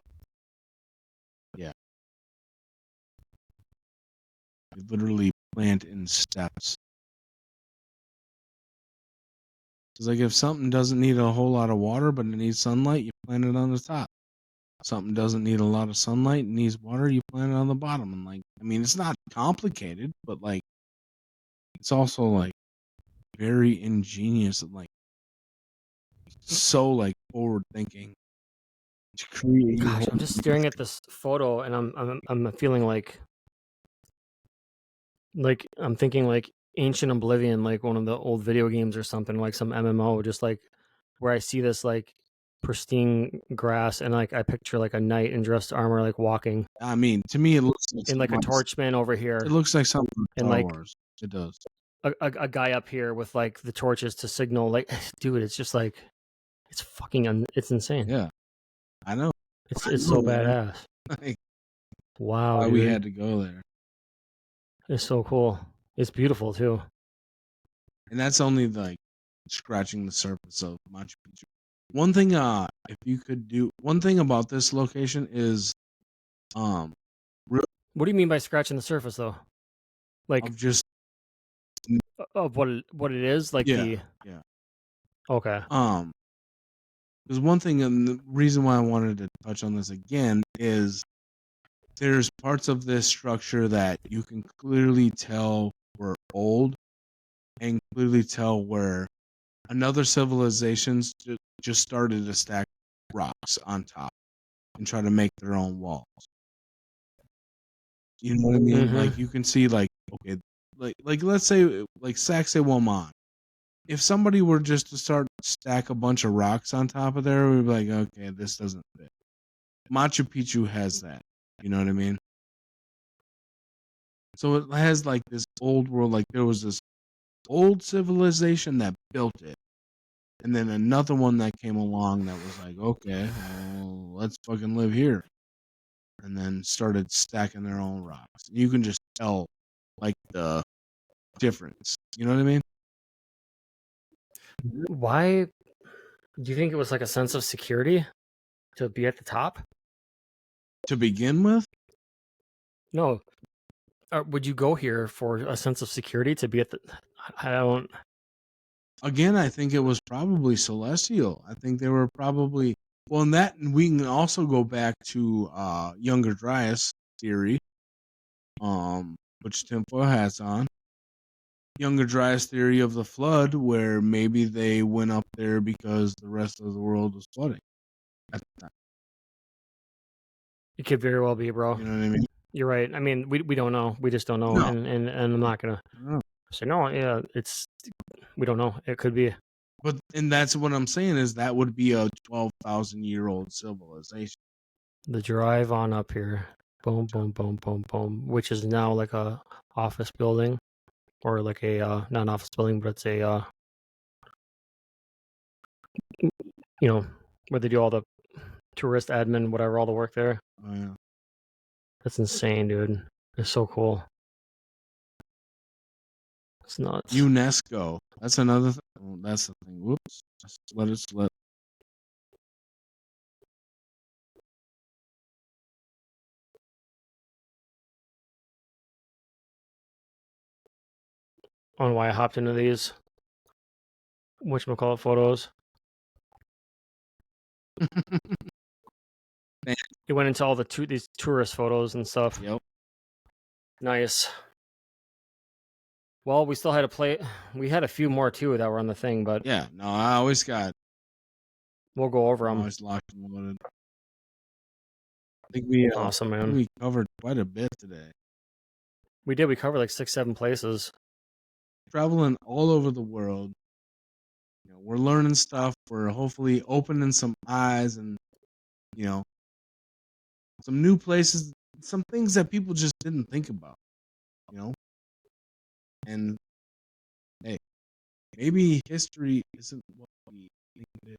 yeah, you literally plant in steps. It's like if something doesn't need a whole lot of water, but it needs sunlight, you plant it on the top. Something doesn't need a lot of sunlight and needs water, you plant it on the bottom. And like, I mean, it's not complicated, but like, it's also like very ingenious and like so like forward thinking to create. Gosh, I'm just staring at this photo and I'm feeling like I'm thinking like Ancient Oblivion, like one of the old video games or something, like some MMO, just like where I see this like pristine grass and like I picture like a knight in dressed armor like walking. I mean, to me, it looks like in like a torchman over here. It looks like something from and Star like Wars. It does. A guy up here with like the torches to signal. Like, dude, it's just like it's fucking it's insane. Yeah, I know. It's so badass. Like, wow, why dude. we had to go there. It's so cool. It's beautiful too. And that's only like scratching the surface of Machu Picchu. One thing, if you could do one thing about this location is, what do you mean by scratching the surface though? Like of just of what it is, like yeah. Okay. There's one thing, and the reason why I wanted to touch on this again is there's parts of this structure that you can clearly tell were old, and clearly tell where another civilizations just started to stack rocks on top and try to make their own walls. You know what I mean? Mm-hmm. Like you can see, like, okay, like let's say like Sacsayhuaman. If somebody were just to start stack a bunch of rocks on top of there, we'd be like, okay, this doesn't fit. Machu Picchu has that. You know what I mean? So it has like this old world, like there was this old civilization that built it. And then another one that came along that was like, okay, well, let's fucking live here. And then started stacking their own rocks. You can just tell like the difference. You know what I mean? Why do you think it was like a sense of security to be at the top? To begin with? No. Would you go here for a sense of security to be at the... I don't... Again, I think it was probably celestial. I think they were probably... Well, in that, we can also go back to Younger Dryas theory, which tinfoil hats on. Younger Dryas theory of the flood, where maybe they went up there because the rest of the world was flooding at the time. It could very well be, bro. You know what I mean? You're right. I mean, we don't know. We just don't know. No. And I'm not gonna say no. Yeah, we don't know. It could be. But and that's what I'm saying is that would be a 12,000-year-old civilization. The drive on up here, boom, boom, boom, boom, boom, which is now like a office building, or like a not an office building, but it's a you know, where they do all the tourist admin, whatever, all the work there. Oh yeah. That's insane, dude. It's so cool. It's nuts. UNESCO. That's another thing. Well, that's the thing. Whoops. Let it slip. On why I hopped into these whatchamacallit photos. It went into all these tourist photos and stuff. Yep. Nice. Well, we still had to play. We had a few more too that were on the thing, but yeah, no, I always got. We'll go over them. Always locked and loaded. think Awesome, I think man. we covered quite a bit today. We did. We covered like 6, 7 places. Traveling all over the world. You know, we're learning stuff. We're hopefully opening some eyes and, you know, some new places, some things that people just didn't think about, you know? And hey, maybe history isn't what we think it is.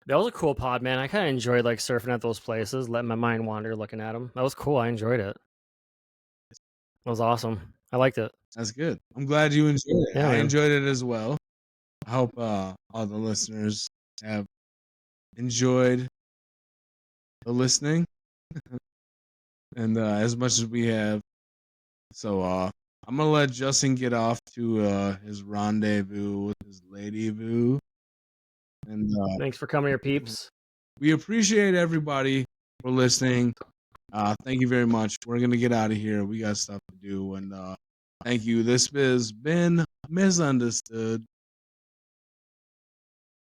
That was a cool pod, man. I kind of enjoyed like surfing at those places, letting my mind wander, looking at them. That was cool. I enjoyed it. That was awesome. I liked it. That's good. I'm glad you enjoyed it. Yeah, I man. enjoyed it as well. I hope all the listeners have enjoyed the listening and as much as we have. So I'm gonna let Justin get off to his rendezvous with his lady boo. And Thanks for coming here, peeps. we appreciate everybody for listening. Thank you very much. We're gonna get out of here. We got stuff to do, and thank you. This has been Misunderstood.